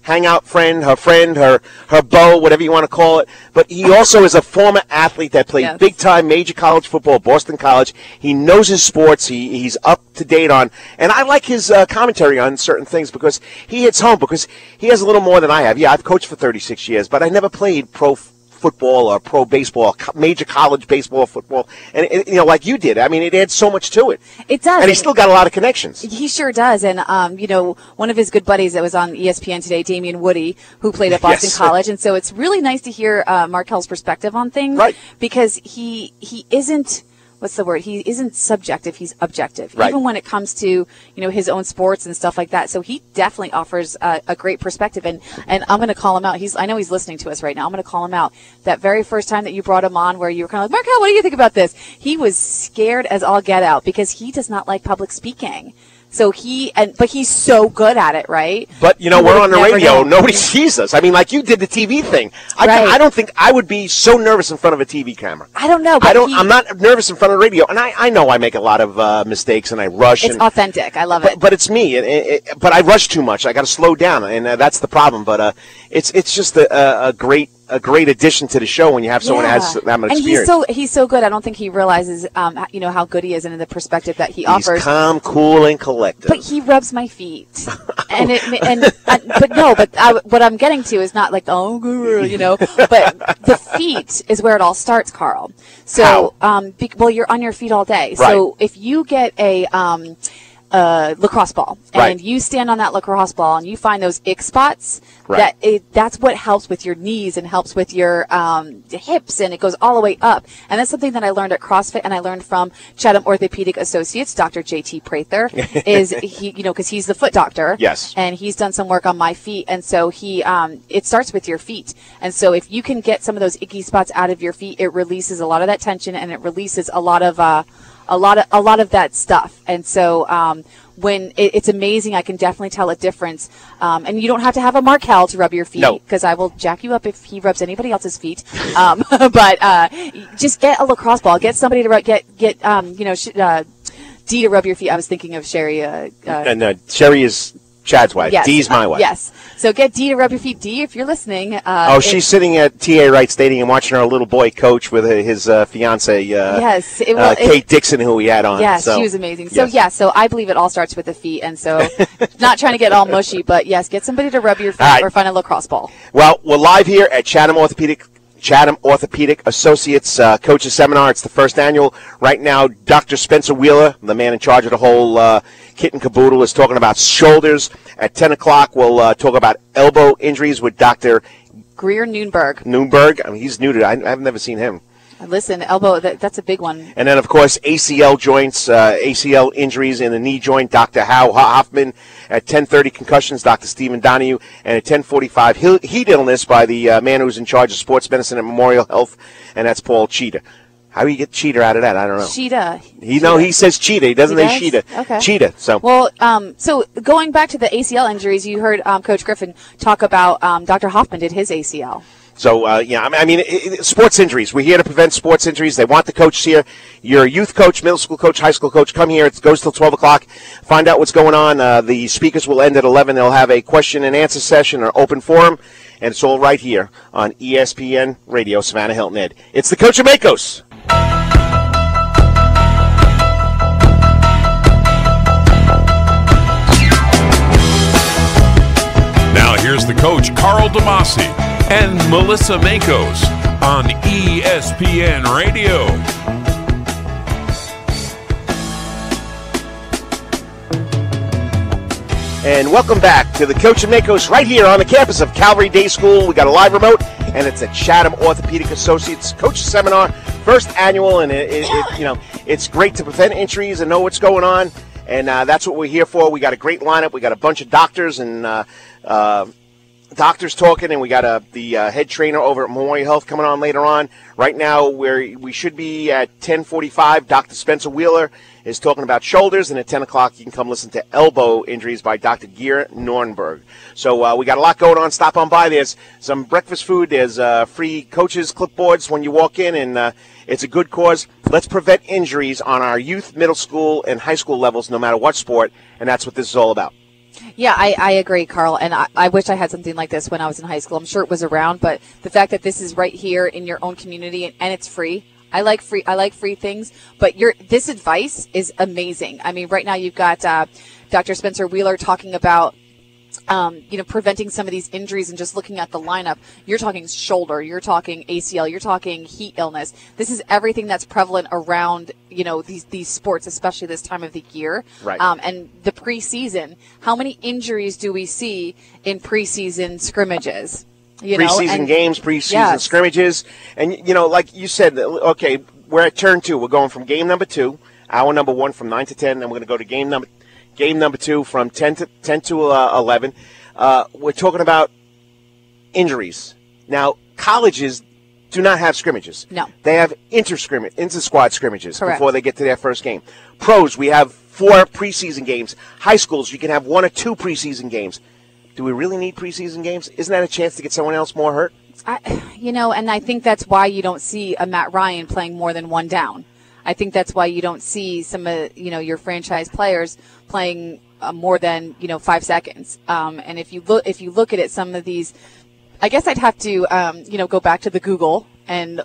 hangout friend, her beau, whatever you want to call it. But he also is a former athlete that played big-time major college football, Boston College. He knows his sports. He's up to date on. And I like his commentary on certain things because he hits home because he has a little more than I have. Yeah, I've coached for 36 years, but I never played pro football or pro baseball, major college baseball, football, and like you did. I mean, it adds so much to it. It does, and he's still got a lot of connections. He sure does, and one of his good buddies that was on ESPN today, Damian Woody, who played at Boston College, and so it's really nice to hear Markel's perspective on things, right? Because he isn't. What's the word? He isn't subjective. He's objective, right. Even when it comes to his own sports and stuff like that. So he definitely offers a great perspective. And I'm going to call him out. I know he's listening to us right now. I'm going to call him out. That very first time that you brought him on, where you were kind of like, Markel, what do you think about this? He was scared as all get out because he does not like public speaking. So but he's so good at it, right? But we're on the radio. Nobody sees us. I mean, like you did the TV thing. I don't think I would be so nervous in front of a TV camera. I don't know. But I'm not nervous in front of the radio, and I know I make a lot of mistakes and I rush. It's authentic. I love it. But it's me. But I rush too much. I got to slow down, and that's the problem. But it's just a great addition to the show when you have someone that has that much experience. And he's so good. I don't think he realizes how good he is and the perspective that he offers. He's calm, cool, and collected. But he rubs my feet, what I'm getting to is not like but the feet is where it all starts, Carl. So you're on your feet all day. Right. So if you get a lacrosse ball and you stand on that lacrosse ball and you find those ick spots, that's what helps with your knees and helps with your hips, and it goes all the way up. And that's something that I learned at CrossFit, and I learned from Chatham Orthopaedic Associates, Dr. JT Prather, is because he's the foot doctor. Yes. And he's done some work on my feet, and so it starts with your feet. And so if you can get some of those icky spots out of your feet, it releases a lot of that tension, and it releases a lot of that stuff. And so when it's amazing, I can definitely tell a difference. And you don't have to have a Markel to rub your feet, because I will jack you up if he rubs anybody else's feet. But just get a lacrosse ball. Get somebody to rub. Dee to rub your feet. I was thinking of Sherry. And Sherry is Chad's wife. Yes. Dee's my wife. Yes. So get Dee to rub your feet. Dee, if you're listening. She's sitting at TA Wright Stadium and watching her little boy coach with his fiance, Kate Dixon, who he had on. Yes, she was amazing. So, so I believe it all starts with the feet. And so not trying to get all mushy, but, yes, get somebody to rub your feet or find a lacrosse ball. Well, we're live here at Chatham Orthopaedic Associates Coaches Seminar. It's the first annual. Right now, Dr. Spencer Wheeler, the man in charge of the whole kit and caboodle, is talking about shoulders. At 10 o'clock, we'll talk about elbow injuries with Dr. Greer Noonberg. I mean, he's new to it. I've never seen him. Listen, elbow, that's a big one. And then, of course, ACL joints, ACL injuries in the knee joint, Dr. Hal Hoffman. At 10:30, concussions, Dr. Stephen Donahue. And at 10:45, heat illness by the man who's in charge of sports medicine at Memorial Health, and that's Paul Cheetah. How do you get Cheetah out of that? I don't know. Cheetah. He says Cheetah. He doesn't say Cheetah. Okay. Cheetah. So. Well, so going back to the ACL injuries, you heard Coach Griffin talk about Dr. Hoffman did his ACL. So, sports injuries. We're here to prevent sports injuries. They want the coaches here. You're a youth coach, middle school coach, high school coach. Come here. It goes till 12 o'clock. Find out what's going on. The speakers will end at 11. They'll have a question and answer session or open forum. And it's all right here on ESPN Radio, Savannah, Hilton, Ed. It's the Coach of Maikos. Now here's the coach, Karl DeMasi and Melissa Maikos on ESPN Radio. And welcome back to the Coach of Maikos right here on the campus of Calvary Day School. We got a live remote, and it's at Chatham Orthopaedic Associates Coach Seminar, first annual, and it's great to prevent injuries and know what's going on, and that's what we're here for. We got a great lineup. We got a bunch of doctors and doctors talking, and we got the head trainer over at Memorial Health coming on later on. Right now, we should be at 10:45. Dr. Spencer Wheeler is talking about shoulders, and at 10 o'clock, you can come listen to elbow injuries by Dr. Geir Nornberg. So we got a lot going on. Stop on by. There's some breakfast food. There's free coaches' clipboards when you walk in, and it's a good cause. Let's prevent injuries on our youth, middle school, and high school levels, no matter what sport, and that's what this is all about. Yeah, I agree, Carl, and I wish I had something like this when I was in high school. I'm sure it was around, but the fact that this is right here in your own community and it's free. I like free things, but this advice is amazing. I mean, right now you've got Dr. Spencer Wheeler talking about preventing some of these injuries and just looking at the lineup. You're talking shoulder, you're talking ACL, you're talking heat illness. This is everything that's prevalent around, these sports, especially this time of the year. Right. And the preseason. How many injuries do we see in preseason scrimmages? Preseason games, preseason scrimmages. And, like you said, okay, we're at turn 2. We're going from game number 2, hour number 1 from 9 to 10, and we're going to go to game number 2 from 10 to 11. We're talking about injuries. Now, colleges do not have scrimmages. No. They have inter-squad scrimmages. Correct. Before they get to their first game. Pros, we have 4 preseason games. High schools, you can have 1 or 2 preseason games. Do we really need preseason games? Isn't that a chance to get someone else more hurt? And I think that's why you don't see a Matt Ryan playing more than 1 down. I think that's why you don't see some of your franchise players playing more than 5 seconds. And if you look at it, some of these, I guess I'd have to go back to the Google and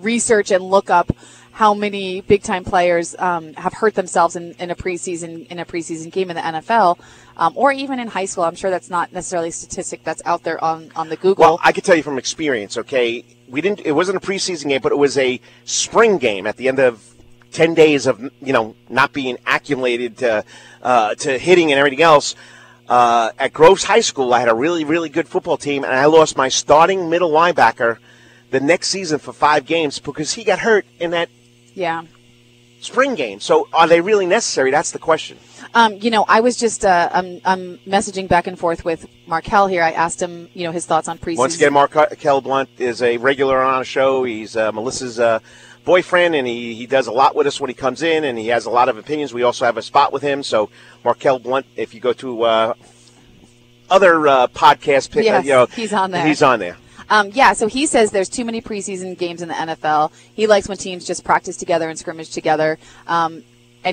research and look up how many big time players have hurt themselves in a preseason game in the NFL, or even in high school. I'm sure that's not necessarily a statistic that's out there on the Google. Well, I can tell you from experience. Okay, it wasn't a preseason game, but it was a spring game at the end of 10 days of not being accumulated to hitting and everything else. At Groves High School, I had a really, really good football team, and I lost my starting middle linebacker the next season for 5 games because he got hurt in that spring game. So are they really necessary? That's the question. I was just I'm messaging back and forth with Markel here. I asked him, his thoughts on preseason. Once again, Markel Blunt is a regular on our show. He's Melissa's boyfriend, and he does a lot with us when he comes in, and he has a lot of opinions. We also have a spot with him. So Markel Blunt, if you go to other podcasts, he's on there. He's on there. So he says there's too many preseason games in the NFL. He likes when teams just practice together and scrimmage together. And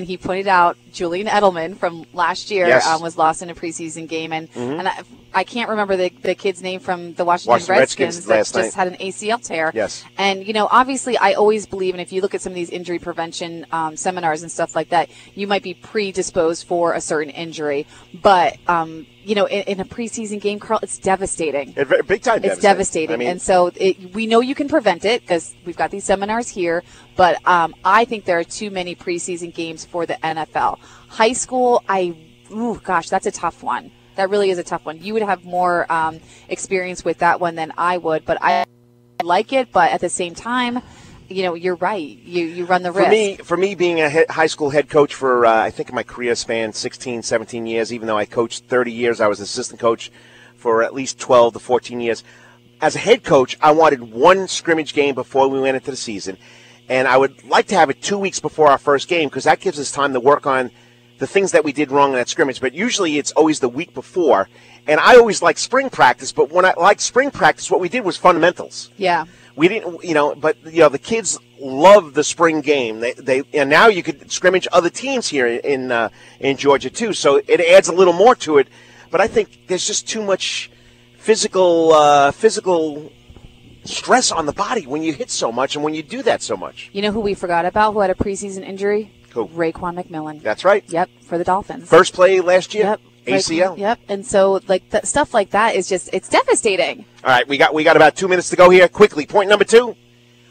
he pointed out Julian Edelman from last year was lost in a preseason game. And I can't remember the kid's name from the Washington Redskins that just had an ACL tear. Yes. And, obviously I always believe, and if you look at some of these injury prevention seminars and stuff like that, you might be predisposed for a certain injury. But, in a preseason game, Carl, it's devastating. Big time. It's devastating. And so we know you can prevent it because we've got these seminars here. But I think there are too many preseason games for the NFL. High school, that's a tough one. That really is a tough one. You would have more experience with that one than I would. But I like it. But at the same time, you're right. You run the risk. For me, being a high school head coach for, I think my career spanned 16, 17 years, even though I coached 30 years, I was an assistant coach for at least 12 to 14 years. As a head coach, I wanted 1 scrimmage game before we went into the season. And I would like to have it 2 weeks before our first game because that gives us time to work on the things that we did wrong in that scrimmage. But usually it's always the week before. And I always like spring practice, but when I liked spring practice, what we did was fundamentals. Yeah. We didn't, but the kids love the spring game. They and now you could scrimmage other teams here in Georgia too. So it adds a little more to it. But I think there's just too much physical stress on the body when you hit so much and when you do that so much. You know who we forgot about who had a preseason injury? Who? Raekwon McMillan. That's right. Yep, for the Dolphins. First play last year. Yep. ACL. Yep. And so stuff like that is it's devastating. All right, we got about 2 minutes to go here. Quickly, point number 2.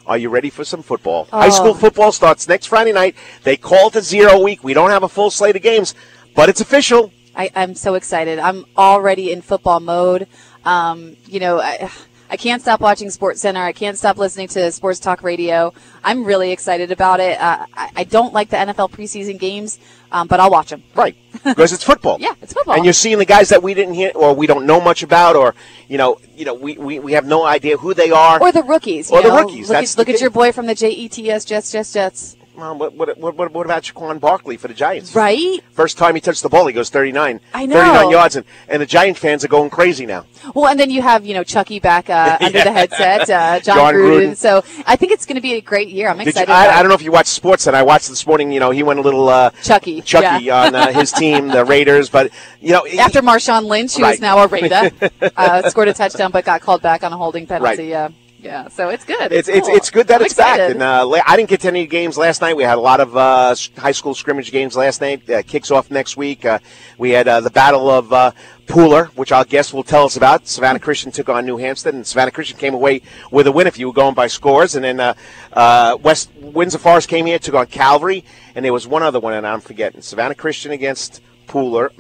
Are you ready for some football? High school football starts next Friday night. They call it a 0 week. We don't have a full slate of games, but it's official. I'm so excited. I'm already in football mode. I I can't stop watching SportsCenter. I can't stop listening to Sports Talk Radio. I'm really excited about it. I don't like the NFL preseason games, but I'll watch them. Right, because it's football. Yeah, it's football. And you're seeing the guys that we didn't hear or we don't know much about, or we have no idea who they are, or the rookies. The rookies. Look at your boy from the Jets, Jets. Well, what about Shaquan Barkley for the Giants? Right. First time he touched the ball, he goes 39. I know. 39 yards, and the Giant fans are going crazy now. Well, and then you have, Chucky back under the headset, John Gruden. So I think it's going to be a great year. I'm excited. I don't know if you watched sports, and I watched this morning. He went a little Chucky on his team, the Raiders. But after Marshawn Lynch, who is now a Raider, scored a touchdown but got called back on a holding penalty. Right. Yeah, so it's good. It's good that it's excited. back. And I didn't get to any games last night. We had a lot of high school scrimmage games last night. Kicks off next week. We had the Battle of Pooler, which our guest will tell us about. Savannah Christian took on New Hampstead, and Savannah Christian came away with a win if you were going by scores. And then West Windsor Forest came here, took on Calvary, and there was one other one, and I'm forgetting. Savannah Christian against Pooler.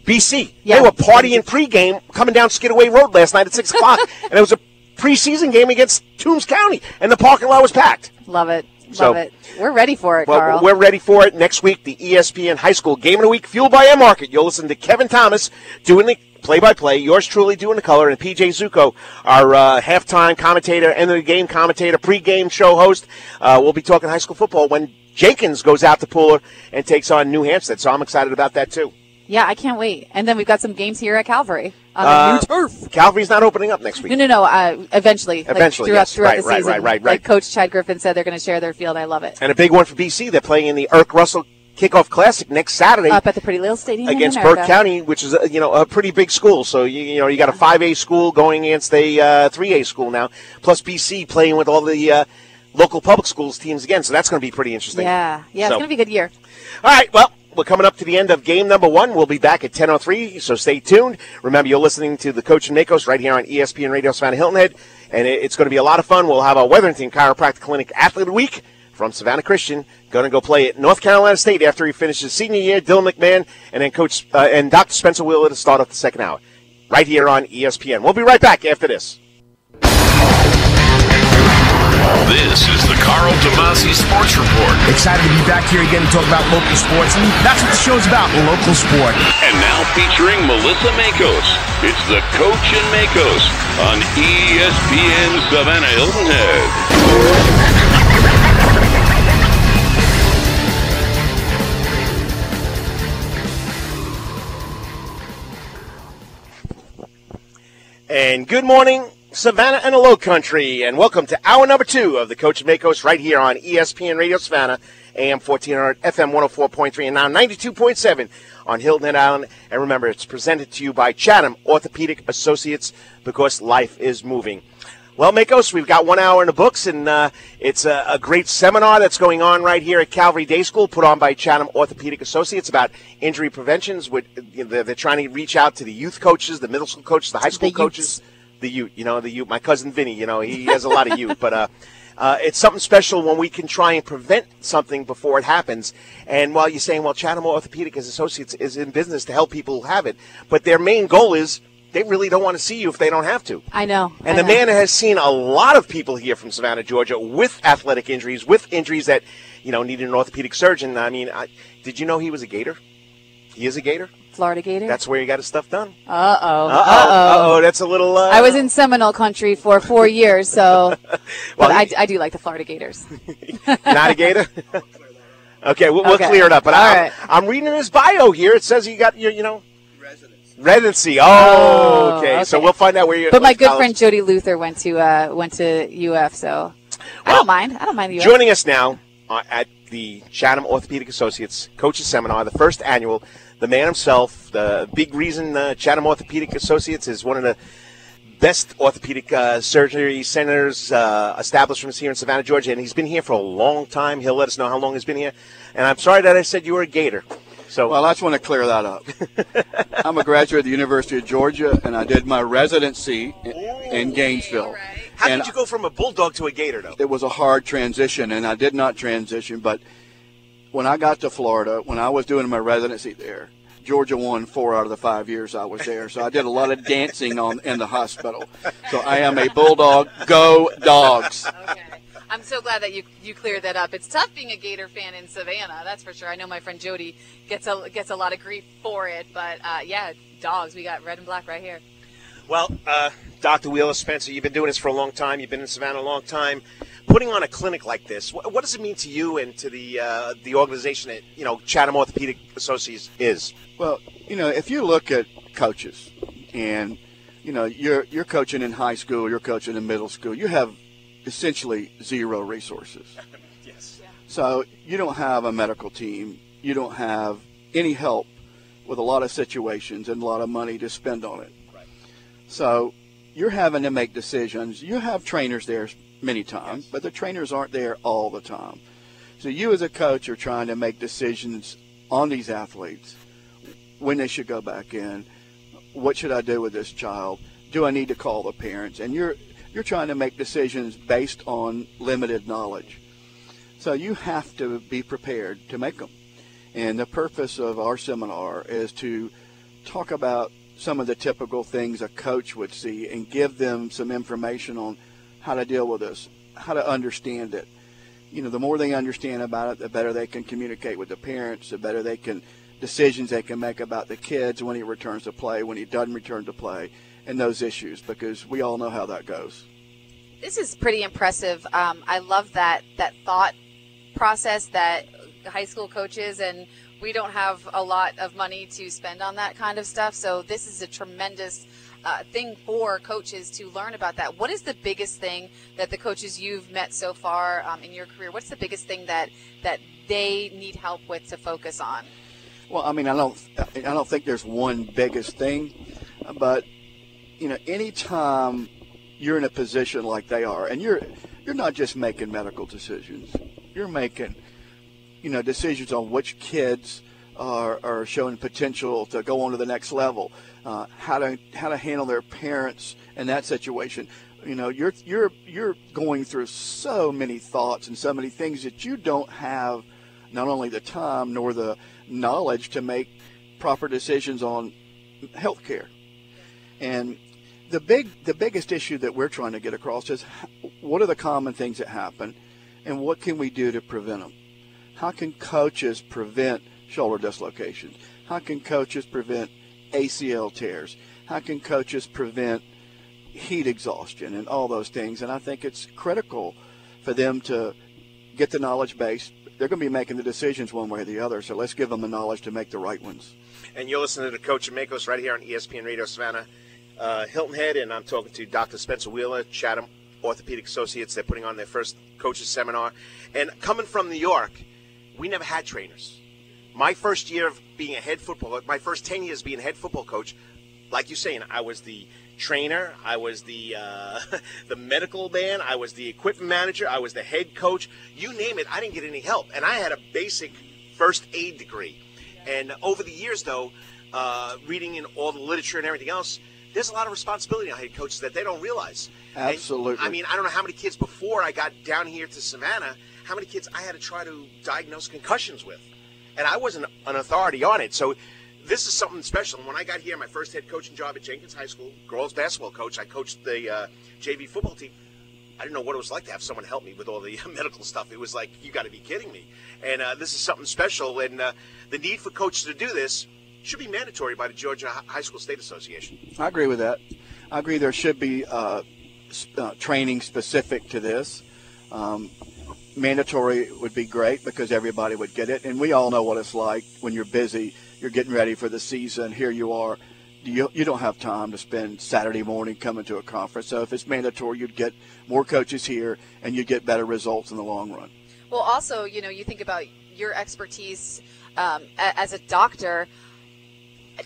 BC. Yeah. They were partying pregame coming down Skidaway Road last night at 6 o'clock, and it was a preseason game against Toombs County, and the parking lot was packed. Love it. Love it. We're ready for it, Carl. We're ready for it. Next week, the ESPN High School Game of the Week, fueled by M-Market. You'll listen to Kevin Thomas doing the play-by-play, yours truly doing the color, and PJ Zuko, our halftime commentator, end-of-the-game commentator, pre-game show host. We'll be talking high school football when Jenkins goes out to Pooler and takes on New Hampstead, so I'm excited about that, too. Yeah, I can't wait. And then we've got some games here at Calvary on the new turf. Calvary's not opening up next week. No. Eventually. Eventually, throughout the season. Right. Like Coach Chad Griffin said, they're going to share their field. I love it. And a big one for BC. They're playing in the Irk Russell Kickoff Classic next Saturday up at the Pretty Little Stadium against in Burke County, which is a pretty big school. So you got a 5A school going against a 3A school now, plus BC playing with all the local public schools teams again. So that's going to be pretty interesting. Yeah, it's going to be a good year. All right, well. We're coming up to the end of game number 1. We'll be back at 10:03, so stay tuned. Remember, you're listening to the Coach and Maikos right here on ESPN Radio Savannah Hilton Head, and it's going to be a lot of fun. We'll have our Wetherington Chiropractic Clinic Athlete of the Week from Savannah Christian. Going to go play at North Carolina State after he finishes senior year. Dylan McMahon, and then Coach and Dr. Spencer Wheeler to start off the second hour right here on ESPN. We'll be right back after this. This is the Karl DeMasi Sports Report. Excited to be back here again to talk about local sports, and that's what the show's about, local sport. And now featuring Melissa Maikos, it's the Coach and Maikos on ESPN Savannah Hilton Head. And good morning, Savannah and the Low Country, and welcome to hour number 2 of the Coach and Maikos right here on ESPN Radio Savannah, AM 1400, FM 104.3, and now 92.7 on Hilton Head Island. And remember, it's presented to you by Chatham Orthopaedic Associates, because life is moving. Well, Maikos, we've got 1 hour in the books, and it's a great seminar that's going on right here at Calvary Day School, put on by Chatham Orthopaedic Associates about injury preventions. They're trying to reach out to the youth coaches, the middle school coaches, the high school coaches. The youth, my cousin Vinny, he has a lot of youth, but it's something special when we can try and prevent something before it happens. And while you're saying, well, Chatham Orthopaedic Associates is in business to help people have it, but their main goal is they really don't want to see you if they don't have to. I know. And the man has seen a lot of people here from Savannah, Georgia, with athletic injuries, with injuries that, needed an orthopedic surgeon. I mean, did you know he was a Gator? He is a Gator? Florida Gator? That's where you got his stuff done. Uh-oh. That's a little... I was in Seminole country for 4 years, so... well, but I do like the Florida Gators. You're not a Gator? Okay, we'll clear it up. But I'm reading his bio here. It says you got your, Residency. Oh, okay. So we'll find out where you're... But my good friend Jody Luther went to UF, so... I don't mind the UF. Joining us now at the Chatham Orthopaedic Associates Coaches Seminar, the first annual... The man himself, the big reason Chatham Orthopaedic Associates is one of the best orthopedic surgery centers, establishments here in Savannah, Georgia, and he's been here for a long time. He'll let us know how long he's been here. And I'm sorry that I said you were a Gator. Well, I just want to clear that up. I'm a graduate of the University of Georgia, and I did my residency in Gainesville. How did you go from a Bulldog to a Gator, though? It was a hard transition, and I did not transition, but when I got to Florida, when I was doing my residency there, Georgia won 4 out of the 5 years I was there. So I did a lot of dancing in the hospital. So I am a Bulldog. Go Dogs. Okay. I'm so glad that you cleared that up. It's tough being a Gator fan in Savannah, that's for sure. I know my friend Jody gets a lot of grief for it, but yeah, Dogs. We got red and black right here. Well, Dr. Wheeler, Spencer, you've been doing this for a long time. You've been in Savannah a long time. Putting on a clinic like this, what does it mean to you and to the organization that Chatham Orthopaedic Associates is? Well, if you look at coaches, and you're coaching in high school, you're coaching in middle school, you have essentially zero resources. Yes. So you don't have a medical team. You don't have any help with a lot of situations and a lot of money to spend on it. Right. So you're having to make decisions. You have trainers there many times, but the trainers aren't there all the time. So you as a coach are trying to make decisions on these athletes, when they should go back in, what should I do with this child, do I need to call the parents, and you're trying to make decisions based on limited knowledge. So you have to be prepared to make them. And the purpose of our seminar is to talk about some of the typical things a coach would see and give them some information on how to deal with this, how to understand it. The more they understand about it, the better they can communicate with the parents, the better decisions they can make about the kids when he returns to play, when he doesn't return to play, and those issues, because we all know how that goes. This is pretty impressive. I love that thought process that high school coaches, and we don't have a lot of money to spend on that kind of stuff. So this is a tremendous thing for coaches to learn about that. What is the biggest thing that the coaches you've met so far in your career, what's the biggest thing that they need help with to focus on? Well, I don't think there's one biggest thing, but anytime you're in a position like they are, and you're not just making medical decisions, you're making decisions on which kids are showing potential to go on to the next level, how to handle their parents in that situation. You're going through so many thoughts and so many things that you don't have not only the time nor the knowledge to make proper decisions on health care. And the biggest issue that we're trying to get across is what are the common things that happen and what can we do to prevent them? How can coaches prevent shoulder dislocations? How can coaches prevent ACL tears? How can coaches prevent heat exhaustion and all those things? And I think it's critical for them to get the knowledge base. They're going to be making the decisions one way or the other, so let's give them the knowledge to make the right ones. And you're listening to Coach Maikos right here on ESPN Radio Savannah. Hilton Head, and I'm talking to Dr. Spencer Wheeler, Chatham Orthopaedic Associates. They're putting on their first coaches seminar. And coming from New York, we never had trainers. My first year of being a head football, my first 10 years being a head football coach, like you're saying, I was the trainer, I was the medical man, I was the equipment manager, I was the head coach. You name it, I didn't get any help. And I had a basic first aid degree. And over the years, though, reading in all the literature and everything else, there's a lot of responsibility on head coaches that they don't realize. Absolutely. And, I don't know how many kids before I got down here to Savannah, how many kids I had to try to diagnose concussions with. And I wasn't an authority on it. So this is something special. And when I got here, my first head coaching job at Jenkins High School, girls basketball coach, I coached the JV football team. I didn't know what it was like to have someone help me with all the medical stuff. It was like, you got to be kidding me. And this is something special. And the need for coaches to do this should be mandatory by the Georgia High School State Association. I agree with that. I agree there should be training specific to this. Mandatory would be great because everybody would get it. And we all know what it's like when you're busy, you're getting ready for the season. Here you are. You don't have time to spend Saturday morning coming to a conference. So if it's mandatory, you'd get more coaches here and you'd get better results in the long run. Well, also, you think about your expertise as a doctor.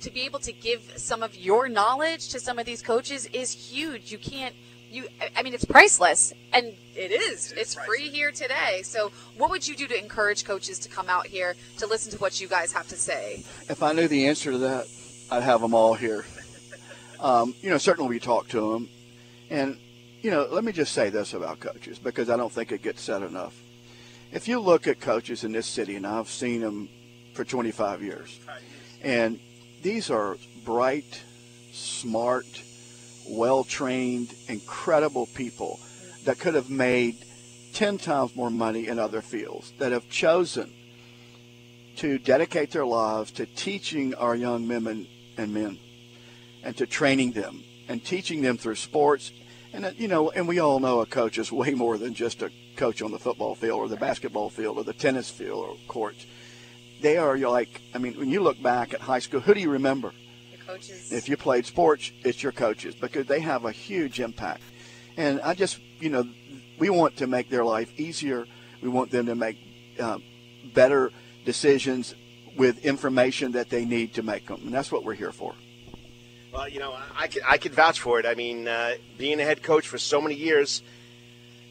To be able to give some of your knowledge to some of these coaches is huge. It's priceless, and it is. It's free here today. So what would you do to encourage coaches to come out here to listen to what you guys have to say? If I knew the answer to that, I'd have them all here. Certainly we talk to them. And, let me just say this about coaches because I don't think it gets said enough. If you look at coaches in this city, and I've seen them for 25 years, And these are bright, smart, well-trained, incredible people that could have made 10 times more money in other fields, that have chosen to dedicate their lives to teaching our young women and men and to training them and teaching them through sports. And, and we all know a coach is way more than just a coach on the football field or the basketball field or the tennis field or courts. They are when you look back at high school, who do you remember? The coaches. If you played sports, it's your coaches, because they have a huge impact. And I just, we want to make their life easier. We want them to make better decisions with information that they need to make them. And that's what we're here for. Well, I could vouch for it. I mean, being a head coach for so many years,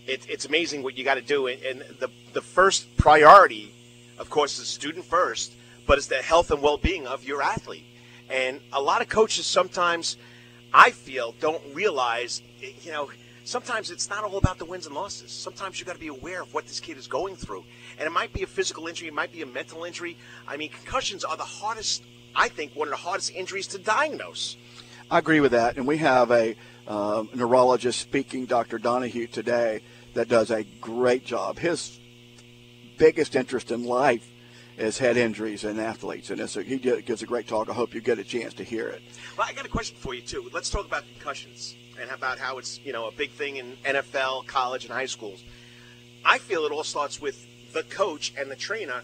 it's amazing what you got to do. And the first priority, of course, is student first, but it's the health and well-being of your athlete. And a lot of coaches sometimes, I feel, don't realize, sometimes it's not all about the wins and losses. Sometimes you got to be aware of what this kid is going through. And it might be a physical injury. It might be a mental injury. I mean, concussions are the hardest, I think, one of the hardest injuries to diagnose. I agree with that. And we have a neurologist speaking, Dr. Donahue, today that does a great job. His biggest interest in life is head injuries in athletes. And he gives a great talk. I hope you get a chance to hear it. Well, I got a question for you, too. Let's talk about concussions and about how it's, a big thing in NFL, college, and high schools. I feel it all starts with the coach and the trainer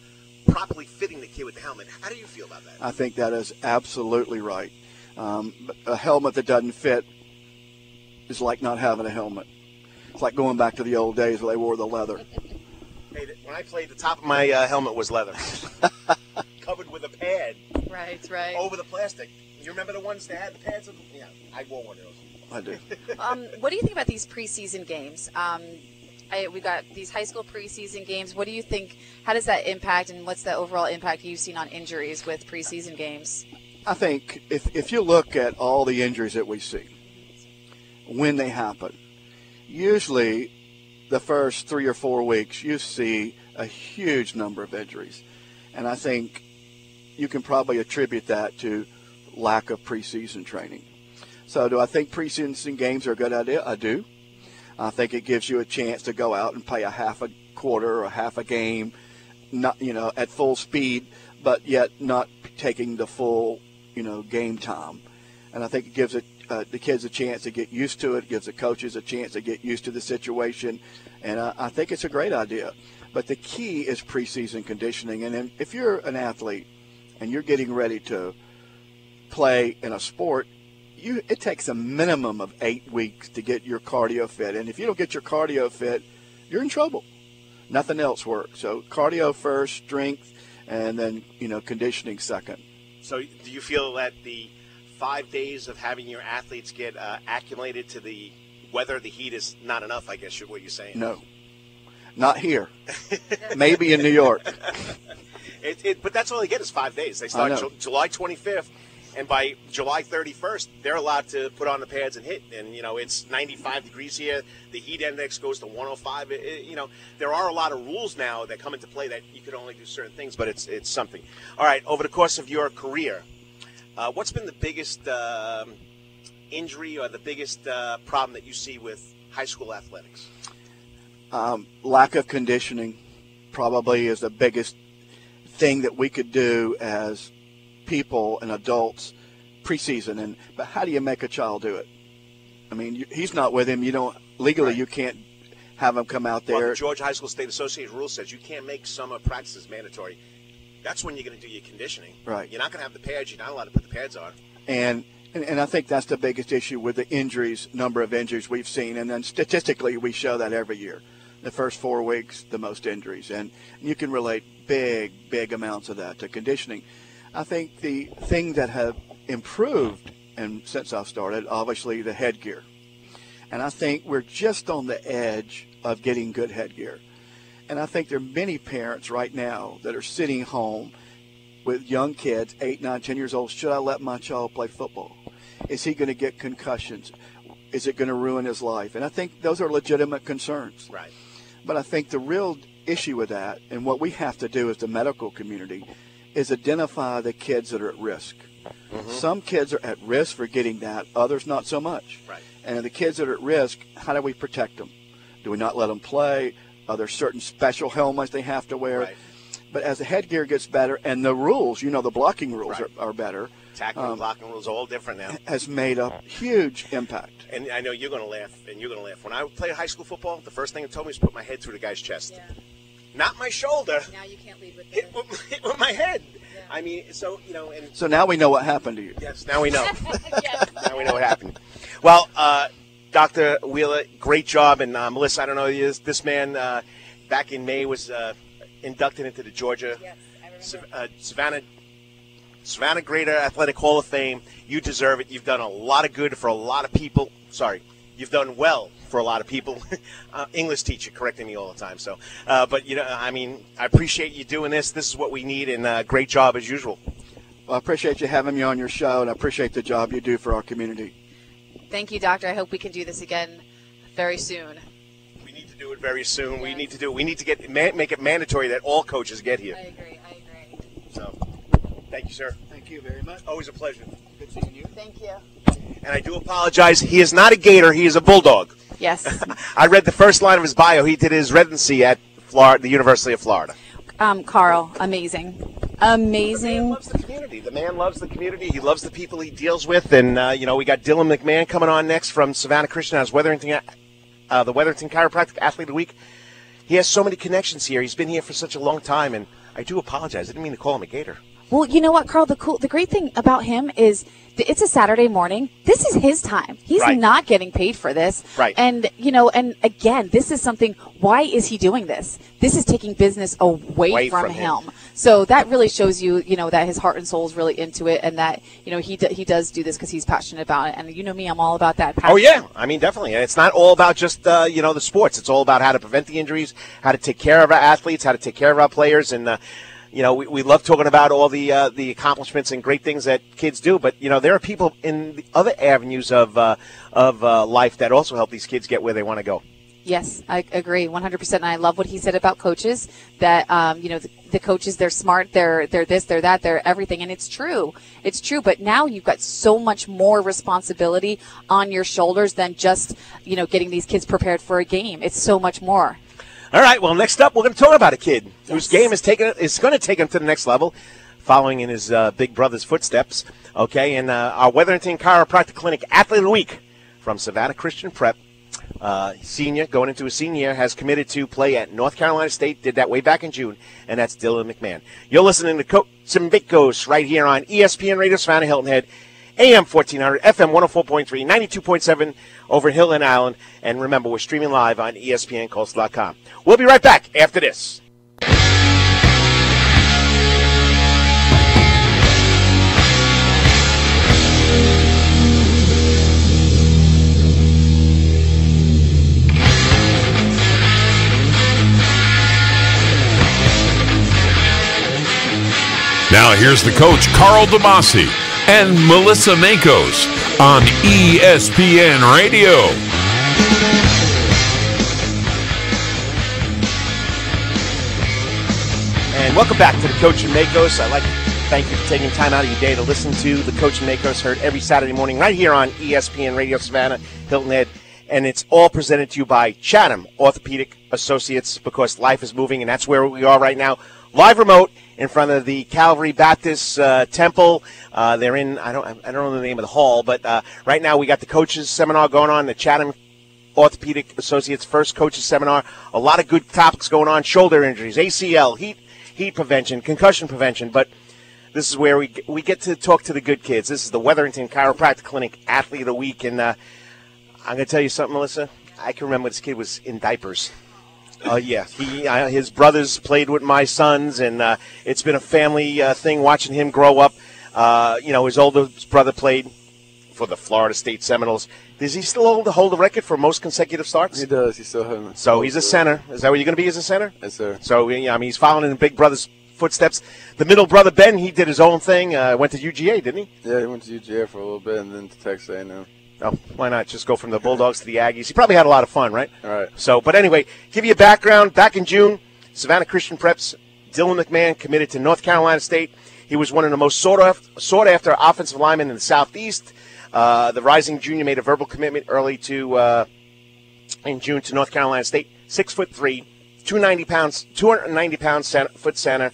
properly fitting the kid with the helmet. How do you feel about that? I think that is absolutely right. A helmet that doesn't fit is like not having a helmet. It's like going back to the old days where they wore the leather. Hey, when I played, the top of my helmet was leather, covered with a pad. Right. Over the plastic. You remember the ones that had the pads? Yeah, I wore one of those. I do. What do you think about these preseason games? We got these high school preseason games. What do you think? How does that impact, and what's the overall impact you've seen on injuries with preseason games? I think if you look at all the injuries that we see, when they happen, usually the first 3 or 4 weeks you see a huge number of injuries. And I think you can probably attribute that to lack of preseason training. So do I think preseason games are a good idea? I do. I think it gives you a chance to go out and play a half a quarter or half a game, not at full speed, but yet not taking the full game time. And I think it gives the kids a chance to get used to it. It gives the coaches a chance to get used to the situation. And I think it's a great idea. But the key is preseason conditioning. And if you're an athlete and you're getting ready to play in a sport, it takes a minimum of 8 weeks to get your cardio fit. And if you don't get your cardio fit, you're in trouble. Nothing else works. So cardio first, strength, and then, conditioning second. So do you feel that the 5 days of having your athletes get acclimated to the weather, the heat, is not enough, I guess, what you're saying? No. Not here. Maybe in New York. But that's all they get is 5 days. They start July 25th. And by July 31st, they're allowed to put on the pads and hit. And, it's 95 degrees here. The heat index goes to 105. There are a lot of rules now that come into play that you could only do certain things, but it's something. All right, over the course of your career, what's been the biggest injury or the biggest problem that you see with high school athletics? Lack of conditioning probably is the biggest thing that we could do as people and adults preseason. But how do you make a child do it? I mean, he's not with him. Legally, right. You can't have him come out there. Well, the Georgia High School State Association rule says you can't make summer practices mandatory. That's when you're going to do your conditioning. Right. You're not going to have the pads. You're not allowed to put the pads on. And I think that's the biggest issue with the injuries, number of injuries we've seen. And then statistically, we show that every year. The first 4 weeks, the most injuries. And you can relate big amounts of that to conditioning. I think the thing that have improved, and since I've started, obviously the headgear. And I think we're just on the edge of getting good headgear. And I think there are many parents right now that are sitting home with young kids, 8, 9, 10 years old. Should I let my child play football? Is he going to get concussions? Is it going to ruin his life? And I think those are legitimate concerns. Right. But I think the real issue with that, and what we have to do as the medical community, is identify the kids that are at risk. Some kids are at risk for getting that, others not so much. Right. And the kids that are at risk, how do we protect them? Do we not let them play? Are there certain special helmets they have to wear? Right. But as the headgear gets better and the rules, the blocking rules are better. Tackling, blocking rules are all different now. Has made a huge impact. And I know you're going to laugh, When I played high school football, the first thing it told me was put my head through the guy's chest. Yeah. Not my shoulder. Now you can't leave with Hit with my head. Yeah. I mean, so, and so now we know what happened to you. Yes, now we know. Now we know what happened. Well, Dr. Wheeler, great job. And Melissa, I don't know, this man back in May was inducted into the Georgia Savannah Greater Athletic Hall of Fame. You deserve it. You've done a lot of good for a lot of people. Sorry, you've done well for a lot of people. English teacher correcting me all the time. So, but I appreciate you doing this. This is what we need, and great job as usual. Well, I appreciate you having me on your show, and I appreciate the job you do for our community. Thank you, Doctor. I hope we can do this again very soon. We need to do it very soon. Yes. We need to make it mandatory that all coaches get here. I agree. So, thank you, sir. Thank you very much. Always a pleasure. Good seeing you. Thank you. And I do apologize. He is not a Gator. He is a Bulldog. Yes. I read the first line of his bio. He did his residency at the University of Florida. Carl, amazing. The man loves the community. The man loves the community. He loves the people he deals with. And, we got Dylan McMahon coming on next from Savannah Christian as Wetherington, the Wetherington Chiropractic Athlete of the Week. He has so many connections here. He's been here for such a long time, and I do apologize. I didn't mean to call him a Gator. Well, you know what, Carl? The great thing about him is it's a Saturday morning. This is his time. He's not getting paid for this. Right. And, and again, this is something, why is he doing this? This is taking business away from him. So that really shows you, that his heart and soul is really into it, and that, he does do this because he's passionate about it. And you know me, I'm all about that passion. Oh, yeah. I mean, definitely. It's not all about just, the sports. It's all about how to prevent the injuries, how to take care of our athletes, how to take care of our players, and, we love talking about all the accomplishments and great things that kids do, but there are people in the other avenues of life that also help these kids get where they want to go. Yes, I agree 100%. And I love what he said about coaches. That the coaches, they're smart, they're this, they're that, they're everything, and it's true. It's true. But now you've got so much more responsibility on your shoulders than just getting these kids prepared for a game. It's so much more. All right, well, next up, we're going to talk about a kid whose game is going to take him to the next level, following in his big brother's footsteps. Okay, and our Wetherington Chiropractic Clinic Athlete of the Week from Savannah Christian Prep, senior, going into his senior year, has committed to play at North Carolina State, did that way back in June, and that's Dylan McMahon. You're listening to Coach Maikos right here on ESPN Radio Savannah, Hilton Head, AM 1400, FM 104.3, 92.7 over in Hilton Island. And remember, we're streaming live on ESPNCoastal.com. We'll be right back after this. Now here's the coach, Karl DeMasi and Melissa Maikos on ESPN Radio. And welcome back to the Coach and Maikos. I'd like to thank you for taking time out of your day to listen to the Coach and Maikos, heard every Saturday morning right here on ESPN Radio Savannah, Hilton Head. And it's all presented to you by Chatham Orthopaedic Associates, because life is moving, and that's where we are right now. Live remote in front of the Calvary Baptist Temple. They're in, I don't know the name of the hall, but right now we got the coaches seminar going on, the Chatham Orthopaedic Associates first coaches seminar. A lot of good topics going on: shoulder injuries, ACL, heat prevention, concussion prevention. But this is where we get to talk to the good kids. This is the Wetherington Chiropractic Clinic Athlete of the Week, and I'm going to tell you something, Melissa. I can remember this kid was in diapers. Yeah, his brothers played with my sons, and it's been a family thing watching him grow up. His oldest brother played for the Florida State Seminoles. Does he still hold the record for most consecutive starts? He does. He still has. So he's a center. Is that what you're going to be as a center? Yes, sir. So, he's following in big brother's footsteps. The middle brother, Ben, he did his own thing. Went to UGA, didn't he? Yeah, he went to UGA for a little bit and then to Texas A&M. Oh, why not just go from the Bulldogs to the Aggies? He probably had a lot of fun, right? All right. So, but anyway, give you a background. Back in June, Savannah Christian Prep's Dylan McMahon committed to North Carolina State. He was one of the most sought-after offensive linemen in the Southeast. The rising junior made a verbal commitment early in June to North Carolina State. 6'3", 290 pounds foot center.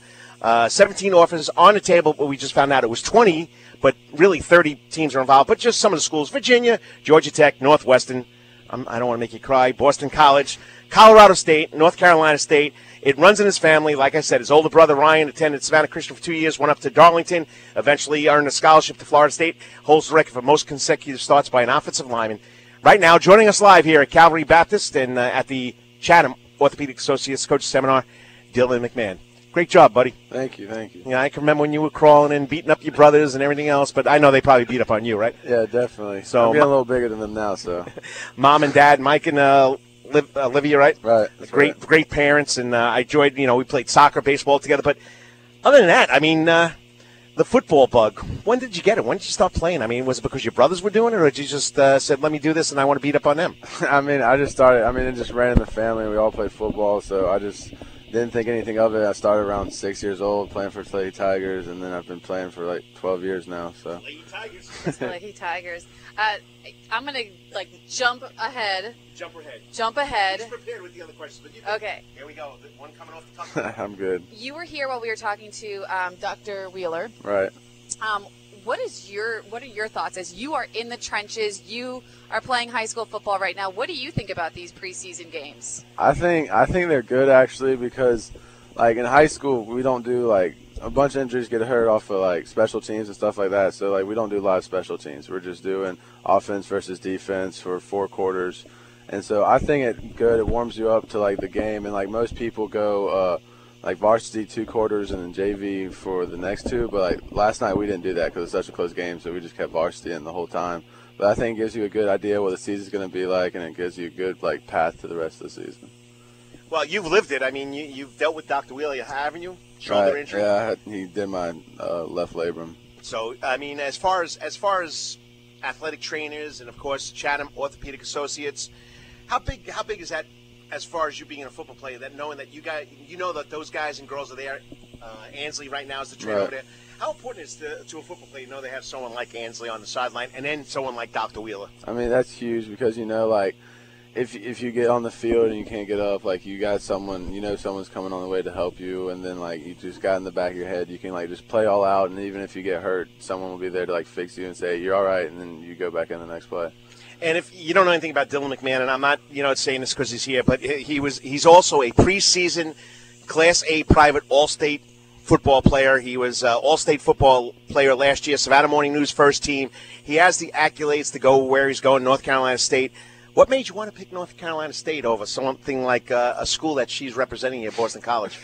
17 offers on the table, but we just found out it was 20, but really 30 teams are involved. But just some of the schools: Virginia, Georgia Tech, Northwestern. I don't want to make you cry. Boston College, Colorado State, North Carolina State. It runs in his family. Like I said, his older brother Ryan attended Savannah Christian for 2 years, went up to Darlington, eventually earned a scholarship to Florida State, holds the record for most consecutive starts by an offensive lineman. Right now, joining us live here at Calvary Baptist and at the Chatham Orthopaedic Associates Coach Seminar, Dylan McMahon. Great job, buddy. Thank you. Yeah, I can remember when you were crawling and beating up your brothers and everything else, but I know they probably beat up on you, right? Yeah, definitely. So I'm getting a little bigger than them now, so. Mom and Dad, Mike and Olivia, right? Right. Great parents, and I enjoyed, we played soccer, baseball together. But other than that, I mean, the football bug, when did you get it? When did you start playing? I mean, was it because your brothers were doing it, or did you just said, let me do this and I want to beat up on them? I just started, it just ran in the family. We all played football, so I just didn't think anything of it. I started around 6 years old playing for Lady Tigers, and then I've been playing for like 12 years now. So. Lady Tigers. Lady Tigers. I'm going to, jump ahead. Jump ahead. He's Jump ahead. prepared with the other questions. But Okay. Here we go. The one coming off the top. I'm good. You were here while we were talking to Dr. Wheeler. Right. What are your thoughts as you are in the trenches? You are playing high school football right now. What do you think about these preseason games? I think they're good actually because, in high school we don't do a bunch of injuries get hurt off of special teams and stuff like that. So we don't do live special teams. We're just doing offense versus defense for 4 quarters, and so I think it's good. It warms you up to the game, and most people go. Varsity 2 quarters and then JV for the next 2, but last night we didn't do that because it's such a close game, so we just kept varsity in the whole time. But I think it gives you a good idea what the season's going to be like, and it gives you a good path to the rest of the season. Well, you've lived it. I mean, you've dealt with Dr. Wheeler, haven't you? Shoulder injury. Yeah, he did my left labrum. So I mean, as far as athletic trainers and of course Chatham Orthopaedic Associates, how big is that? As far as you being a football player, that knowing that that those guys and girls are there. Ansley right now is the trainer over there. How important is to a football player to know they have someone like Ansley on the sideline and then someone like Dr. Wheeler? I mean, that's huge because if you get on the field and you can't get up, you got someone, someone's coming on the way to help you, and then you just got in the back of your head, you can just play all out, and even if you get hurt, someone will be there to fix you and say you're all right, and then you go back in the next play. And if you don't know anything about Dylan McMahon, and I'm not, saying this because he's here, but he's also a preseason Class A private All-State football player. He was All-State football player last year, Savannah Morning News first team. He has the accolades to go where he's going, North Carolina State. What made you want to pick North Carolina State over something like a school that she's representing here, Boston College?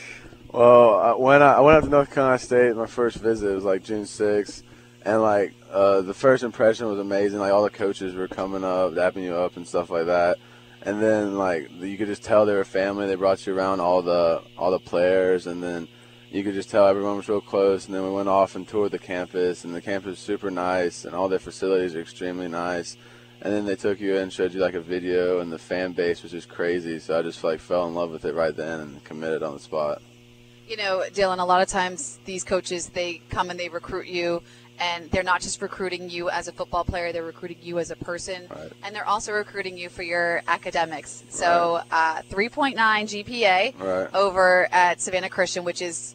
Well, when I went up to North Carolina State, my first visit was June 6th. And, the first impression was amazing. All the coaches were coming up, dapping you up and stuff like that. And then, you could just tell they were family. They brought you around all the players. And then you could just tell everyone was real close. And then we went off and toured the campus. And the campus is super nice. And all their facilities are extremely nice. And then they took you in and showed you, a video. And the fan base was just crazy. So I just, fell in love with it right then and committed on the spot. Dylan, a lot of times these coaches, they come and they recruit you. And they're not just recruiting you as a football player, they're recruiting you as a person. Right. And they're also recruiting you for your academics. So 3.9 GPA over at Savannah Christian, which is,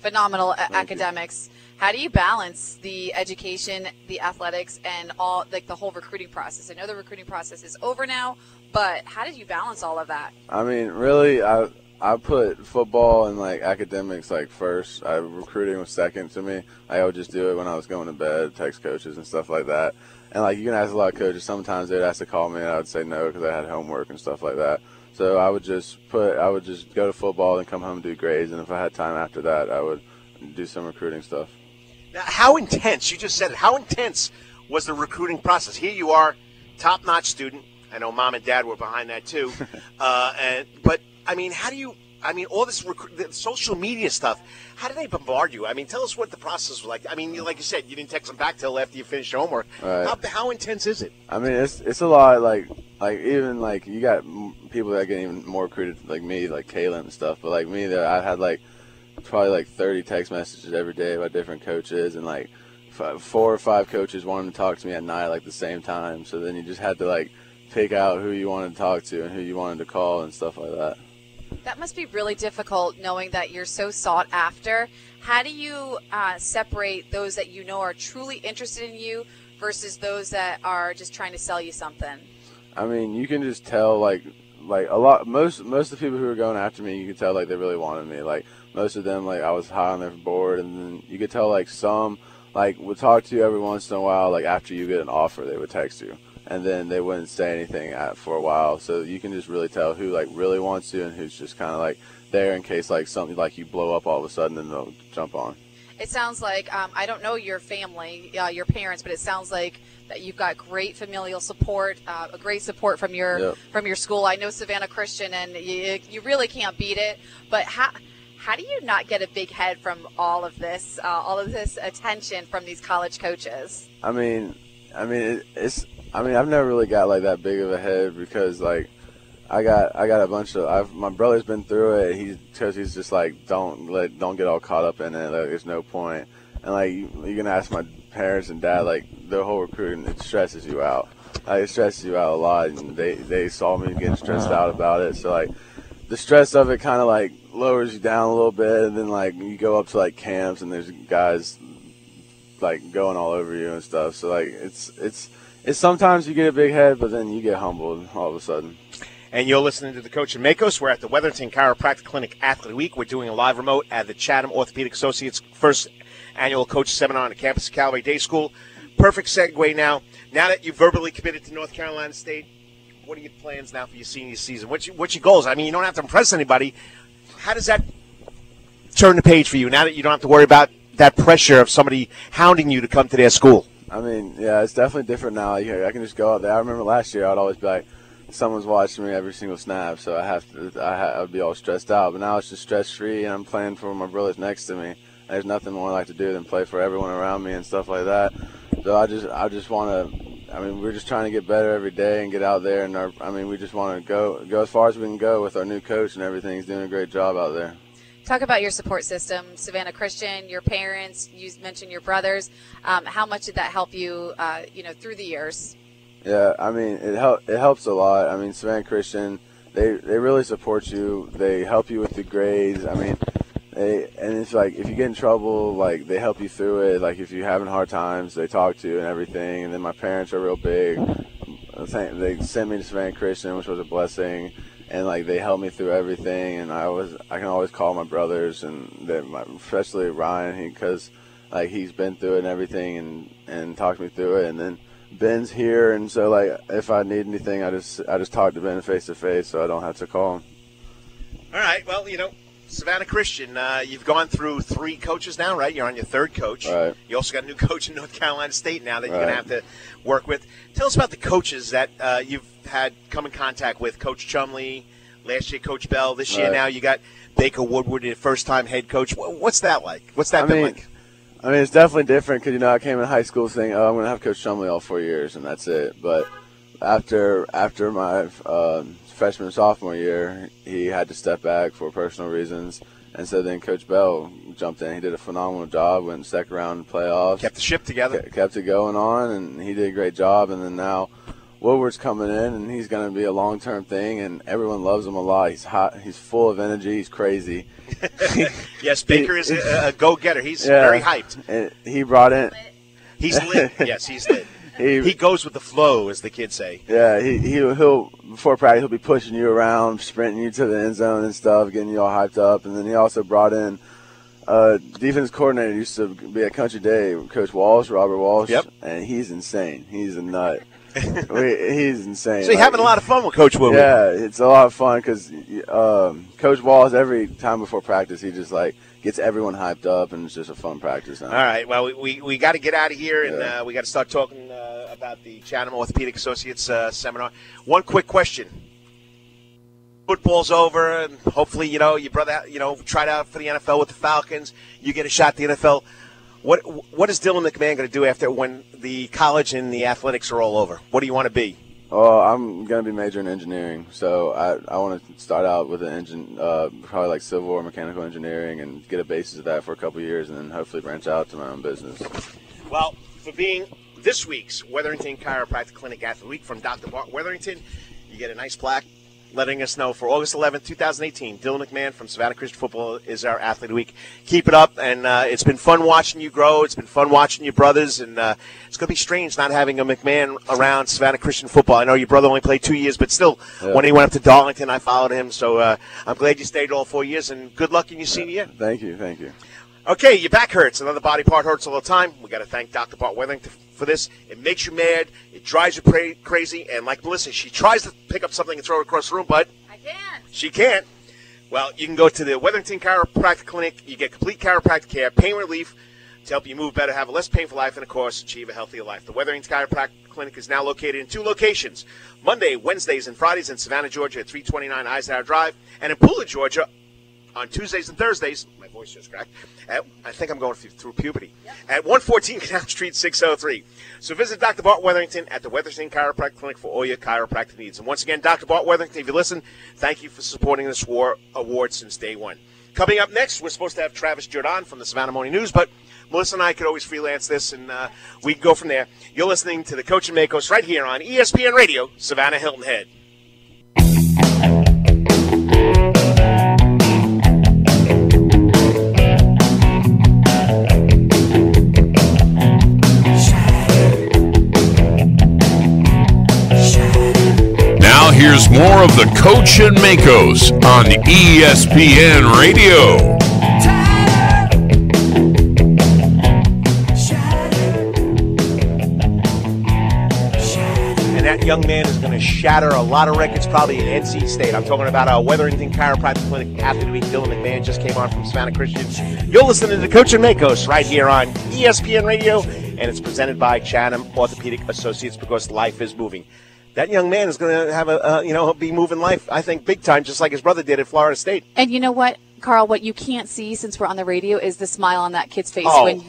phenomenal academics. How do you balance the education, the athletics, and all the whole recruiting process? I know the recruiting process is over now, but how did you balance all of that? Really, I put football and academics first. Recruiting was second to me. I would just do it when I was going to bed, text coaches and stuff like that. And you can ask a lot of coaches. Sometimes they'd ask to call me and I would say no because I had homework and stuff like that. So I would just go to football and come home and do grades. And if I had time after that, I would do some recruiting stuff. Now, how intense? You just said it. How intense was the recruiting process? Here you are, top-notch student. I know Mom and Dad were behind that too. But how do you – all this the social media stuff, how do they bombard you? Tell us what the process was like. Like you said, you didn't text them back till after you finished your homework. Right. How intense is it? It's a lot. like even like you got people that get even more recruited like me, like Kayla and stuff. But like me, that I had like probably like 30 text messages every day by different coaches, and like 4 or 5 coaches wanted to talk to me at night like the same time. So then you just had to like pick out who you wanted to talk to and who you wanted to call and stuff like that. That must be really difficult knowing that you're so sought after. How do you separate those that you know are truly interested in you versus those that are just trying to sell you something? I mean, you can just tell like a lot. Most of the people who were going after me, you could tell like they really wanted me. Like most of them, like I was high on their board, and then you could tell like some like would talk to you every once in a while. Like after you get an offer, they would text you, and then they wouldn't say anything for a while. So you can just really tell who like really wants you and who's just kind of like there in case like something like you blow up all of a sudden and they'll jump on. It sounds like, I don't know your family, your parents, but it sounds like that you've got great familial support, a great support from your school. I know Savannah Christian, and you really can't beat it. But how do you not get a big head from all of this attention from these college coaches? I mean, I've never really got like that big of a head because like I got a bunch of my brother's been through it. Because he's just like don't get all caught up in it. Like, there's no point. And like you can ask my parents and dad, like their whole recruiting, it stresses you out. Like, it stresses you out a lot, and they saw me getting stressed out about it. So like the stress of it kind of like lowers you down a little bit, and then like you go up to like camps and there's guys like going all over you and stuff. So like it's sometimes you get a big head, but then you get humbled all of a sudden. And you're listening to the coach in Maikos. We're at the Wetherington Chiropractic Clinic Athlete Week. We're doing a live remote at the Chatham Orthopaedic Associates first annual coach seminar on the campus of Calvary Day School. Perfect segue now. Now that you've verbally committed to North Carolina State, what are your plans now for your senior season? What's your goals? I mean, you don't have to impress anybody. How does that turn the page for you now that you don't have to worry about that pressure of somebody hounding you to come to their school? I mean, yeah, it's definitely different now. I can just go out there. I remember last year I'd always be like, someone's watching me every single snap, so I'd be all stressed out. But now it's just stress-free, and I'm playing for my brothers next to me. There's nothing more I like to do than play for everyone around me and stuff like that. So I just want to. I mean, we're just trying to get better every day and get out there, and we just want to go as far as we can go with our new coach and everything. He's doing a great job out there. Talk about your support system, Savannah Christian, your parents. You mentioned your brothers. How much did that help you, through the years? Yeah, I mean, it helps a lot. I mean, Savannah Christian, they really support you. They help you with the grades. I mean, and it's like if you get in trouble, like they help you through it. Like if you're having hard times, they talk to you and everything. And then my parents are real big. They sent me to Savannah Christian, which was a blessing. And like they helped me through everything. And I can always call my brothers, and especially Ryan, because like he's been through it and everything, and talked me through it. And then Ben's here, and so like if I need anything, I just talk to Ben face to face, so I don't have to call him. All right. Well, Savannah Christian, you've gone through 3 coaches now, right? You're on your 3rd coach. Right. You also got a new coach in North Carolina State now that you're going to have to work with. Tell us about the coaches that you've had come in contact with. Coach Chumley, last year Coach Bell, this year now you got Baker Woodward, your first-time head coach. What's that like? What's that been like? I mean, it's definitely different because, I came in high school saying, I'm going to have Coach Chumley all 4 years, and that's it. But after my freshman and sophomore year, he had to step back for personal reasons. And so then Coach Bell jumped in. He did a phenomenal job, went second round in the playoffs. Kept the ship together. Kept it going on, and he did a great job. And then now Woodward's coming in, and he's going to be a long-term thing, and everyone loves him a lot. He's hot. He's full of energy. He's crazy. Yes, Baker is a go-getter. He's very hyped. And he brought in – He's lit. Yes, he's lit. He goes with the flow, as the kids say. Yeah, he'll before practice he'll be pushing you around, sprinting you to the end zone and stuff, getting you all hyped up. And then he also brought in defense coordinator used to be at Country Day, Coach Robert Walsh. Yep. And he's insane. He's a nut. He's insane. So you're having a lot of fun with Coach Woodward. Yeah, it's a lot of fun because Coach Walsh, every time before practice, he just like gets everyone hyped up, and it's just a fun practice. All right, well, we got to get out of here, and we got to start talking about the Chatham Orthopaedic Associates seminar. One quick question. Football's over, and hopefully, your brother, tried out for the NFL with the Falcons. You get a shot at the NFL. What is Dylan McMahon going to do when the college and the athletics are all over? What do you want to be? Oh, I'm going to be majoring in engineering, so I want to start out with probably like civil or mechanical engineering and get a basis of that for a couple of years and then hopefully branch out to my own business. Well, for being this week's Wetherington Chiropractic Clinic Athlete Week from Dr. Bart Wetherington, you get a nice plaque letting us know for August 11th, 2018, Dylan McMahon from Savannah Christian Football is our Athlete of the Week. Keep it up, and it's been fun watching you grow. It's been fun watching your brothers, and it's going to be strange not having a McMahon around Savannah Christian Football. I know your brother only played 2 years, but still, when he went up to Darlington, I followed him. So I'm glad you stayed all 4 years, and good luck in your senior year. Thank you. Okay, your back hurts. Another body part hurts all the time. We got to thank Dr. Bart Wetherington for this. It makes you mad. It drives you crazy. And like Melissa, she tries to pick up something and throw it across the room, but she can't. Well, you can go to the Wetherington Chiropractic Clinic. You get complete chiropractic care, pain relief to help you move better, have a less painful life, and, of course, achieve a healthier life. The Wetherington Chiropractic Clinic is now located in 2 locations, Monday, Wednesdays, and Fridays in Savannah, Georgia at 329 Eisenhower Drive, and in Pooler, Georgia on Tuesdays and Thursdays. My voice just cracked. I think I'm going through puberty. At 114 Canal Street, 603. So visit Dr. Bart Wetherington at the Wetherington Chiropractic Clinic for all your chiropractic needs. And once again, Dr. Bart Wetherington, if you listen, thank you for supporting this award since day one. Coming up next, we're supposed to have Travis Jordan from the Savannah Morning News, but Melissa and I could always freelance this, and we can go from there. You're listening to the Coach and Maikos right here on ESPN Radio, Savannah Hilton Head. Now here's more of the Coach and Maikos on ESPN Radio. And that young man is going to shatter a lot of records probably in NC State. I'm talking about our Wetherington Chiropractic Clinic Athlete of the Week. Dylan McMahon just came on from Savannah Christian. You're listening to Coach and Maikos right here on ESPN Radio, and it's presented by Chatham Orthopaedic Associates because life is moving. That young man is going to have be moving life, I think, big time, just like his brother did at Florida State. And you know what, Carl, what you can't see since we're on the radio is the smile on that kid's face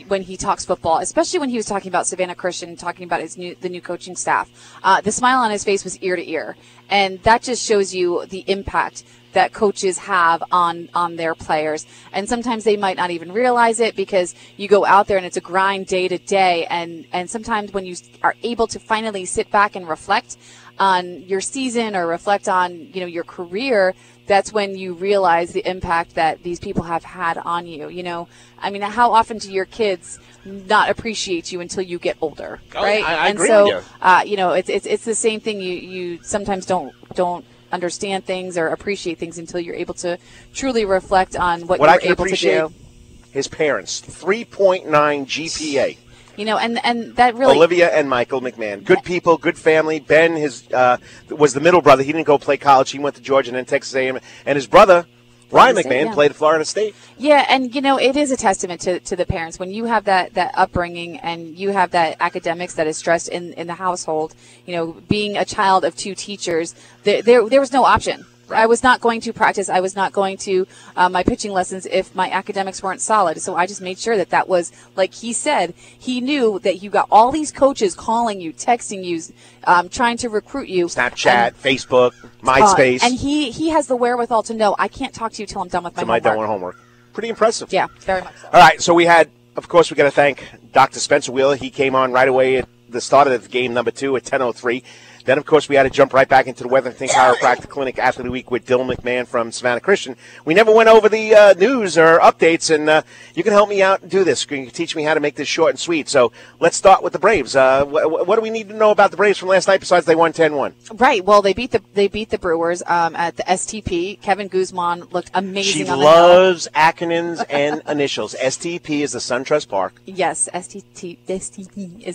when he talks football, especially when he was talking about Savannah Christian, talking about the new coaching staff. The smile on his face was ear to ear. And that just shows you the impact that coaches have on their players. And sometimes they might not even realize it because you go out there and it's a grind day to day. And sometimes when you are able to finally sit back and reflect on your season or reflect on, your career, that's when you realize the impact that these people have had on you. How often do your kids not appreciate you until you get older, right? I agree with you. It's the same thing. You sometimes don't understand things or appreciate things until you're able to truly reflect on what you're able to do. His parents, 3.9 GPA. And that really... Olivia and Michael McMahon. Good people, good family. Ben was the middle brother. He didn't go play college. He went to Georgia and then Texas A&M. And his brother, Ryan McMahon, played at Florida State. Yeah, and, it is a testament to the parents. When you have that upbringing and you have that academics that is stressed in the household, being a child of 2 teachers, there was no option. I was not going to practice. I was not going to my pitching lessons if my academics weren't solid. So I just made sure that was, like he said, he knew that you got all these coaches calling you, texting you, trying to recruit you. Snapchat, Facebook, MySpace. And he has the wherewithal to know, I can't talk to you till I'm done with my homework. Done with homework. Pretty impressive. Yeah, very much so. All right, so we had, of course, we got to thank Dr. Spencer Wheeler. He came on right away at the start of the game number 2 at 10:03. Then, of course, we had to jump right back into the Wetherington Chiropractic Clinic Athlete of the Week with Dylan McMahon from Savannah Christian. We never went over the news or updates, and you can help me out and do this. You can teach me how to make this short and sweet. So let's start with the Braves. What do we need to know about the Braves from last night besides they won 10-1? Right. Well, they beat the Brewers at the STP. Kevin Guzman looked amazing. She loves acronyms and initials. STP is the SunTrust Park. Yes, STP is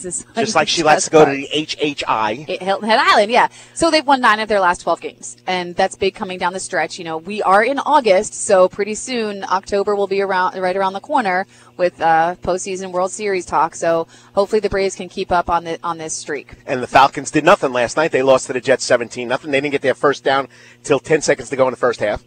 the SunTrust Just like she likes to go to the HHI. Hilton Head Island, yeah. So they've won 9 of their last 12 games, and that's big coming down the stretch. We are in August, so pretty soon October will be right around the corner with postseason World Series talk. So hopefully the Braves can keep up on this streak. And the Falcons did nothing last night. They lost to the Jets 17-0. They didn't get their first down till 10 seconds to go in the first half.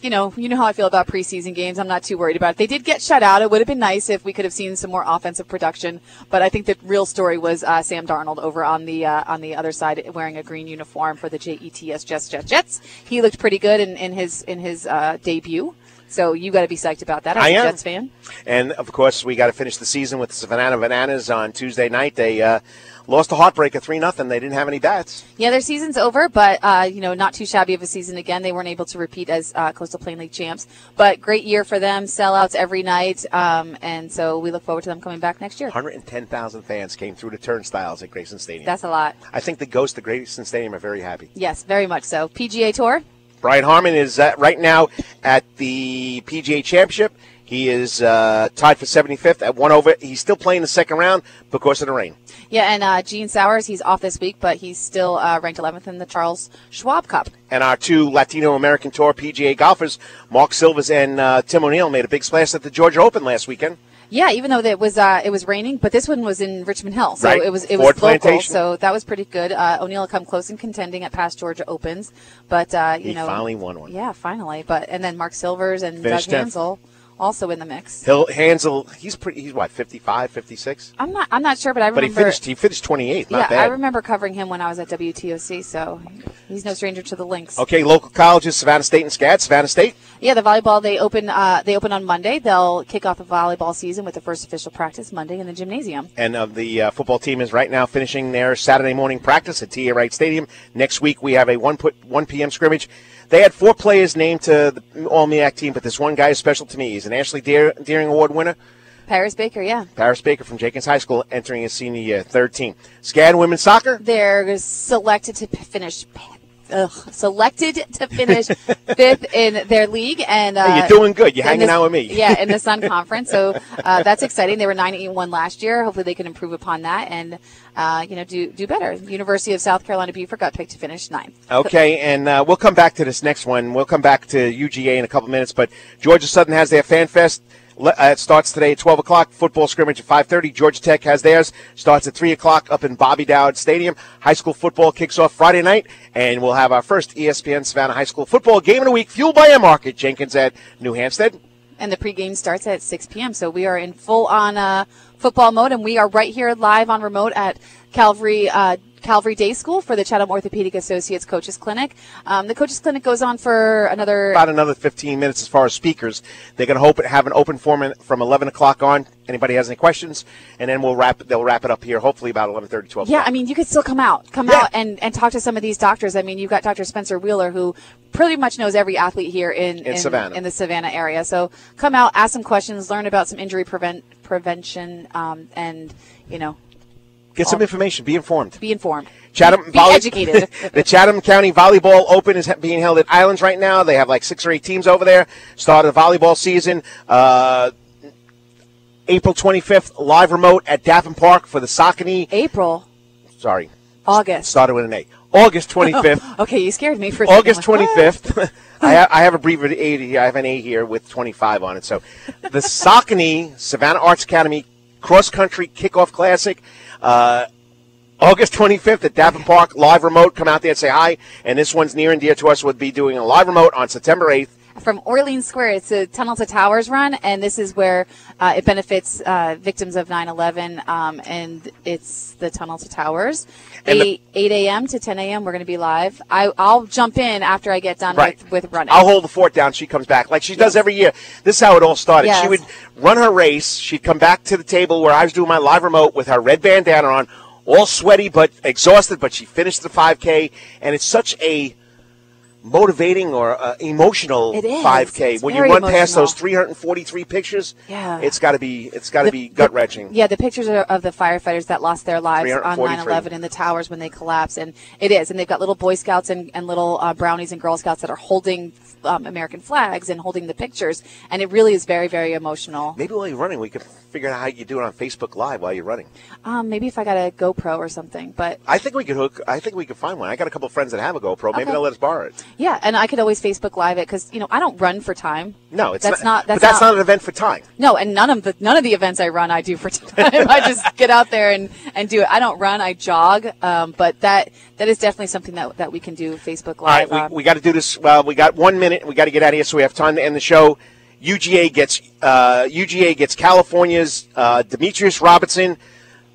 you know how I feel about preseason games. I'm not too worried about it. They did get shut out. It would have been nice if we could have seen some more offensive production. But I think the real story was Sam Darnold over on the other side wearing a green uniform for the Jets. Jets. He looked pretty good in his debut. So you got to be psyched about that as a Jets fan. And, of course, we got to finish the season with the Savannah Bananas on Tuesday night. They lost a heartbreaker 3-0. They didn't have any bats. Yeah, their season's over, but, not too shabby of a season again. They weren't able to repeat as Coastal Plain League champs. But great year for them, sellouts every night. And so we look forward to them coming back next year. 110,000 fans came through the turnstiles at Grayson Stadium. That's a lot. I think the ghosts of Grayson Stadium are very happy. Yes, very much so. PGA Tour? Brian Harmon is right now at the PGA Championship. He is tied for 75th at 1 over. He's still playing the second round because of the rain. Yeah, and Gene Sowers, he's off this week, but he's still ranked 11th in the Charles Schwab Cup. And our two Latino American Tour PGA golfers, Mark Silvers and Tim O'Neill, made a big splash at the Georgia Open last weekend. Yeah, even though it was raining, but this one was in Richmond Hill, so right. it was Ford local, Plantation. so that was pretty good. O'Neill had come close in contending at past Georgia Opens, but he finally won one. Yeah, finally. And then Mark Silvers and Finished Doug 10th. Hansel also in the mix. Hansel, he's what, 55, 56? I'm not sure, but I remember. But he finished 28th. Not bad. I remember covering him when I was at WTOC, so he's no stranger to the links. Okay, local colleges, Savannah State and SCAD. Savannah State. Yeah, the volleyball, they open on Monday. They'll kick off the volleyball season with the first official practice Monday in the gymnasium. And the football team is right now finishing their Saturday morning practice at T.A. Wright Stadium. Next week we have a 1 p.m. scrimmage. They had 4 players named to the All-MEAC team, but this one guy is special to me. He's an Ashley Deering Award winner. Paris Baker, yeah. Paris Baker from Jenkins High School entering his senior year, third team. SCAD women's soccer. They're selected to finish 5th in their league, and hey, you're doing good. You're hanging out with me. Yeah, in the Sun Conference. So that's exciting. They were 9-1 last year. Hopefully, they can improve upon that and do better. University of South Carolina Beaufort got picked to finish 9th. Okay, and we'll come back to this next one. We'll come back to UGA in a couple minutes, but Georgia Southern has their Fan Fest. It starts today at 12 o'clock. Football scrimmage at 5:30. Georgia Tech has theirs. Starts at 3 o'clock up in Bobby Dowd Stadium. High school football kicks off Friday night, and we'll have our first ESPN Savannah High School football game of the week, fueled by Market. Jenkins at New Hampstead. And the pregame starts at 6 p.m., so we are in full-on football mode, and we are right here live on remote at Calvary Day School for the Chatham Orthopaedic Associates Coaches Clinic. The Coaches Clinic goes on for about another 15 minutes as far as speakers. They're going to have an open forum from 11 o'clock on. Anybody has any questions, and then they'll wrap it up here, hopefully about 11:30, 12 Yeah, o'clock. I mean, you could still come out and talk to some of these doctors. I mean, you've got Dr. Spencer Wheeler, who pretty much knows every athlete here in Savannah. In the Savannah area. So come out, ask some questions, learn about some injury prevention, and, get some information. Be informed. Be informed. Chatham Be educated. The Chatham County Volleyball Open is being held at Islands right now. They have like 6 or 8 teams over there. Started the volleyball season. April 25th, live remote at Daffin Park for the Saucony. August. Started with an A. August 25th. Okay, you scared me for a second. August 25th. I have abbreviated A here. I have an A here with 25 on it. So the Saucony Savannah Arts Academy Cross Country Kickoff Classic. August 25th at Daffin Park, live remote. Come out there and say hi. And this one's near and dear to us. We'll be doing a live remote on September 8th. From Orleans Square. It's a Tunnel to Towers run, and this is where it benefits victims of 9/11, and it's the Tunnel to Towers. 8 a.m. to 10 a.m. We're going to be live. I'll jump in after I get done with running. I'll hold the fort down. She comes back like she does every year. This is how it all started. Yes. She would run her race. She'd come back to the table where I was doing my live remote with her red bandana on, all sweaty but exhausted, but she finished the 5K, and it's such a motivating or emotional 5K. When you run past those 343 pictures, it's got to be gut wrenching. Yeah, the pictures are of the firefighters that lost their lives on 9/11 in the towers when they collapsed, and it is. And they've got little Boy Scouts and little brownies and Girl Scouts that are holding American flags and holding the pictures, and it really is very, very emotional. Maybe while you're running, we could figure out how you do it on Facebook Live while you're running. Maybe if I got a GoPro or something, but I think we could find one. I got a couple of friends that have a GoPro. Maybe they'll let us borrow it. Yeah, and I could always Facebook Live it because I don't run for time. No, that's not not an event for time. No, and none of the events I run I do for time. I just get out there and do it. I don't run, I jog. But that is definitely something that we can do Facebook Live. All right, we got to do this. Well, we got 1 minute. We got to get out of here so we have time to end the show. UGA gets California's Demetrius Robertson,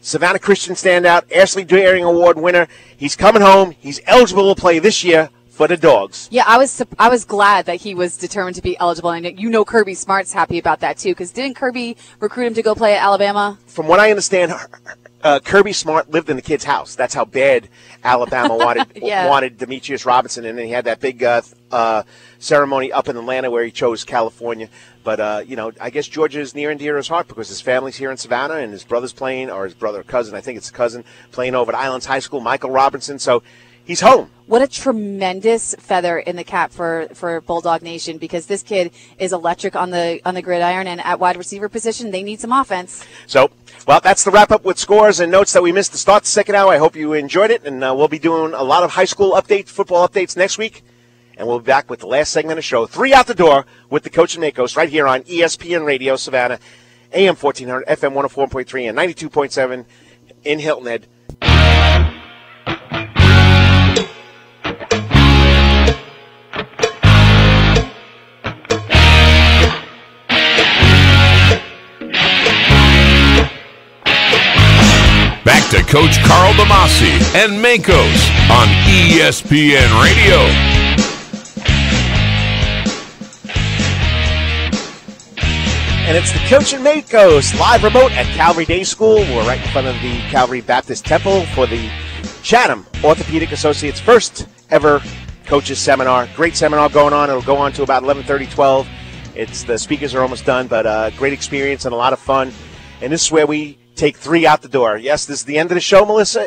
Savannah Christian standout, Ashley Daring Award winner. He's coming home. He's eligible to play this year for the Dogs. Yeah, I was glad that he was determined to be eligible, and Kirby Smart's happy about that too. Because didn't Kirby recruit him to go play at Alabama? From what I understand, Kirby Smart lived in the kid's house. That's how bad Alabama wanted Demetrius Robinson, and then he had that big ceremony up in Atlanta where he chose California. But I guess Georgia is near and dear to his heart because his family's here in Savannah, and his brother's playing, or his brother or cousin, I think it's a cousin, playing over at Islands High School, Michael Robinson. So he's home. What a tremendous feather in the cap for Bulldog Nation, because this kid is electric on the gridiron, and at wide receiver position, they need some offense. So, well, that's the wrap-up with scores and notes that we missed to start the second hour. I hope you enjoyed it, and we'll be doing a lot of high school updates, football updates next week, and we'll be back with the last segment of the show, 3 Out the Door, with the Coach and Maikos, right here on ESPN Radio Savannah, AM 1400, FM 104.3, and 92.7 in Hilton Head. Back to Coach Karl DeMasi and Maikos on ESPN Radio. And it's the Coach and Maikos live remote at Calvary Day School. We're right in front of the Calvary Baptist Temple for the Chatham Orthopaedic Associates' first ever coaches seminar. Great seminar going on. It'll go on to about 11:30, 12. The speakers are almost done, but great experience and a lot of fun. And this is where we take 3 out the door. Yes, this is the end of the show, Melissa.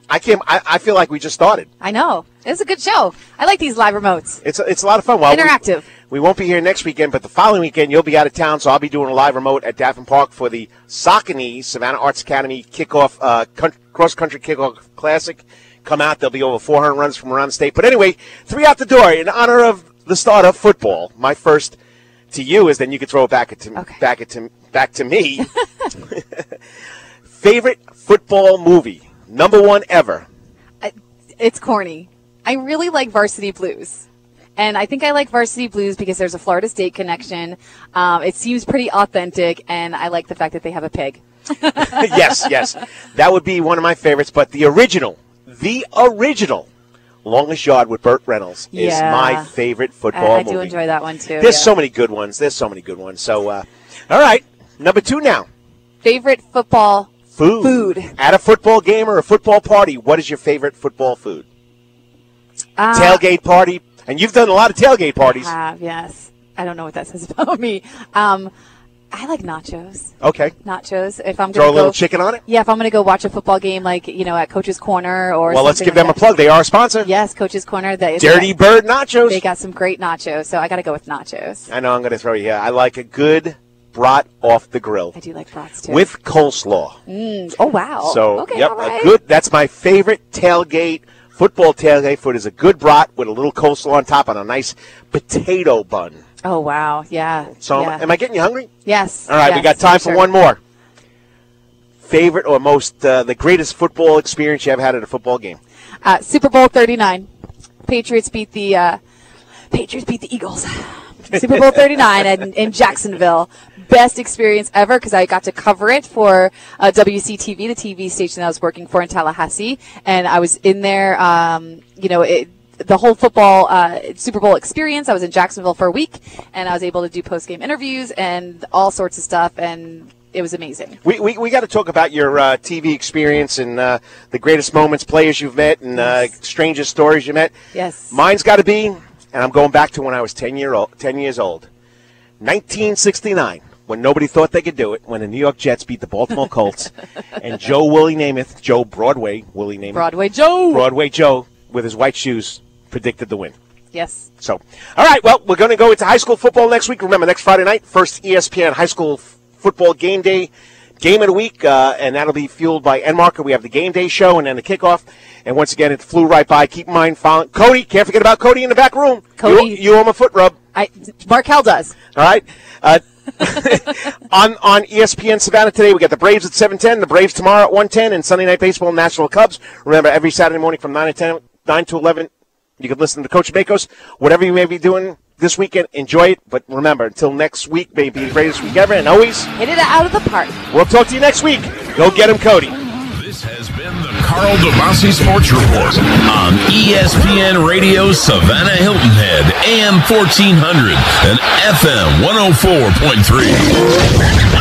I feel like we just started. I know. It's a good show. I like these live remotes. It's a lot of fun. Well, interactive. We won't be here next weekend, but the following weekend you'll be out of town, so I'll be doing a live remote at Daffin Park for the Saucony Savannah Arts Academy kickoff, cross-country kickoff classic. Come out. There'll be over 400 runs from around the state. But anyway, 3 out the door in honor of the start of football. My first to you is then you can throw it back to me. Favorite football movie, number 1 ever? It's corny. I really like Varsity Blues. And I think I like Varsity Blues because there's a Florida State connection. It seems pretty authentic, and I like the fact that they have a pig. Yes. That would be one of my favorites. But the original, Longest Yard with Burt Reynolds is my favorite football movie. I do enjoy that one, too. There's so many good ones. So, all right, number 2 now. Favorite football food. At a football game or a football party, what is your favorite football food? Tailgate party. And you've done a lot of tailgate parties. I have, yes. I don't know what that says about me. I like nachos. Okay. Nachos. If I'm throw a little chicken on it? Yeah, if I'm going to go watch a football game, like, at Coach's Corner or well, let's give them a plug. They are a sponsor. Yes, Coach's Corner. Dirty Bird Nachos. They got some great nachos, so I got to go with nachos. I know I'm going to throw you. I like a good brat off the grill. I do like brats, too. With coleslaw. Oh, wow. So, okay, yep, all right. That's my favorite tailgate. Football tailgate food is a good brat with a little coleslaw on top on a nice potato bun. Oh, wow. Yeah. So, yeah. Am I getting you hungry? Yes. All right, yes, we got time for one more. Favorite or the greatest football experience you ever had at a football game? Super Bowl 39. Patriots beat the Eagles. Super Bowl 39 in Jacksonville. Best experience ever because I got to cover it for WCTV, the TV station that I was working for in Tallahassee. And I was in there, the whole football Super Bowl experience. I was in Jacksonville for a week, and I was able to do post-game interviews and all sorts of stuff, and it was amazing. We got to talk about your TV experience and the greatest moments, players you've met, and strangest stories you met. Yes. Mine's got to be, and I'm going back to when I was 10 years old, 1969. When nobody thought they could do it, when the New York Jets beat the Baltimore Colts, and Joe Broadway Joe, with his white shoes, predicted the win. Yes. So, all right, well, we're going to go into high school football next week. Remember, next Friday night, first ESPN high school football game day game of the week, and that'll be fueled by N-Marker. We have the game day show and then the kickoff. And once again, it flew right by. Keep in mind, following Cody. Can't forget about Cody in the back room. Cody, you owe him a foot rub. Markel does. All right. On ESPN Savannah today, we got the Braves at 7:10, the Braves tomorrow at 1:10, and Sunday Night Baseball National Cubs. Remember, every Saturday morning from 9 to 11, you can listen to Coach Maikos. Whatever you may be doing this weekend, enjoy it. But remember, until next week, may be the greatest week ever, and always hit it out of the park. We'll talk to you next week. Go get him, Cody. This has been the Karl DeMasi Sports Report on ESPN Radio Savannah Hilton Head, AM 1400 and FM 104.3.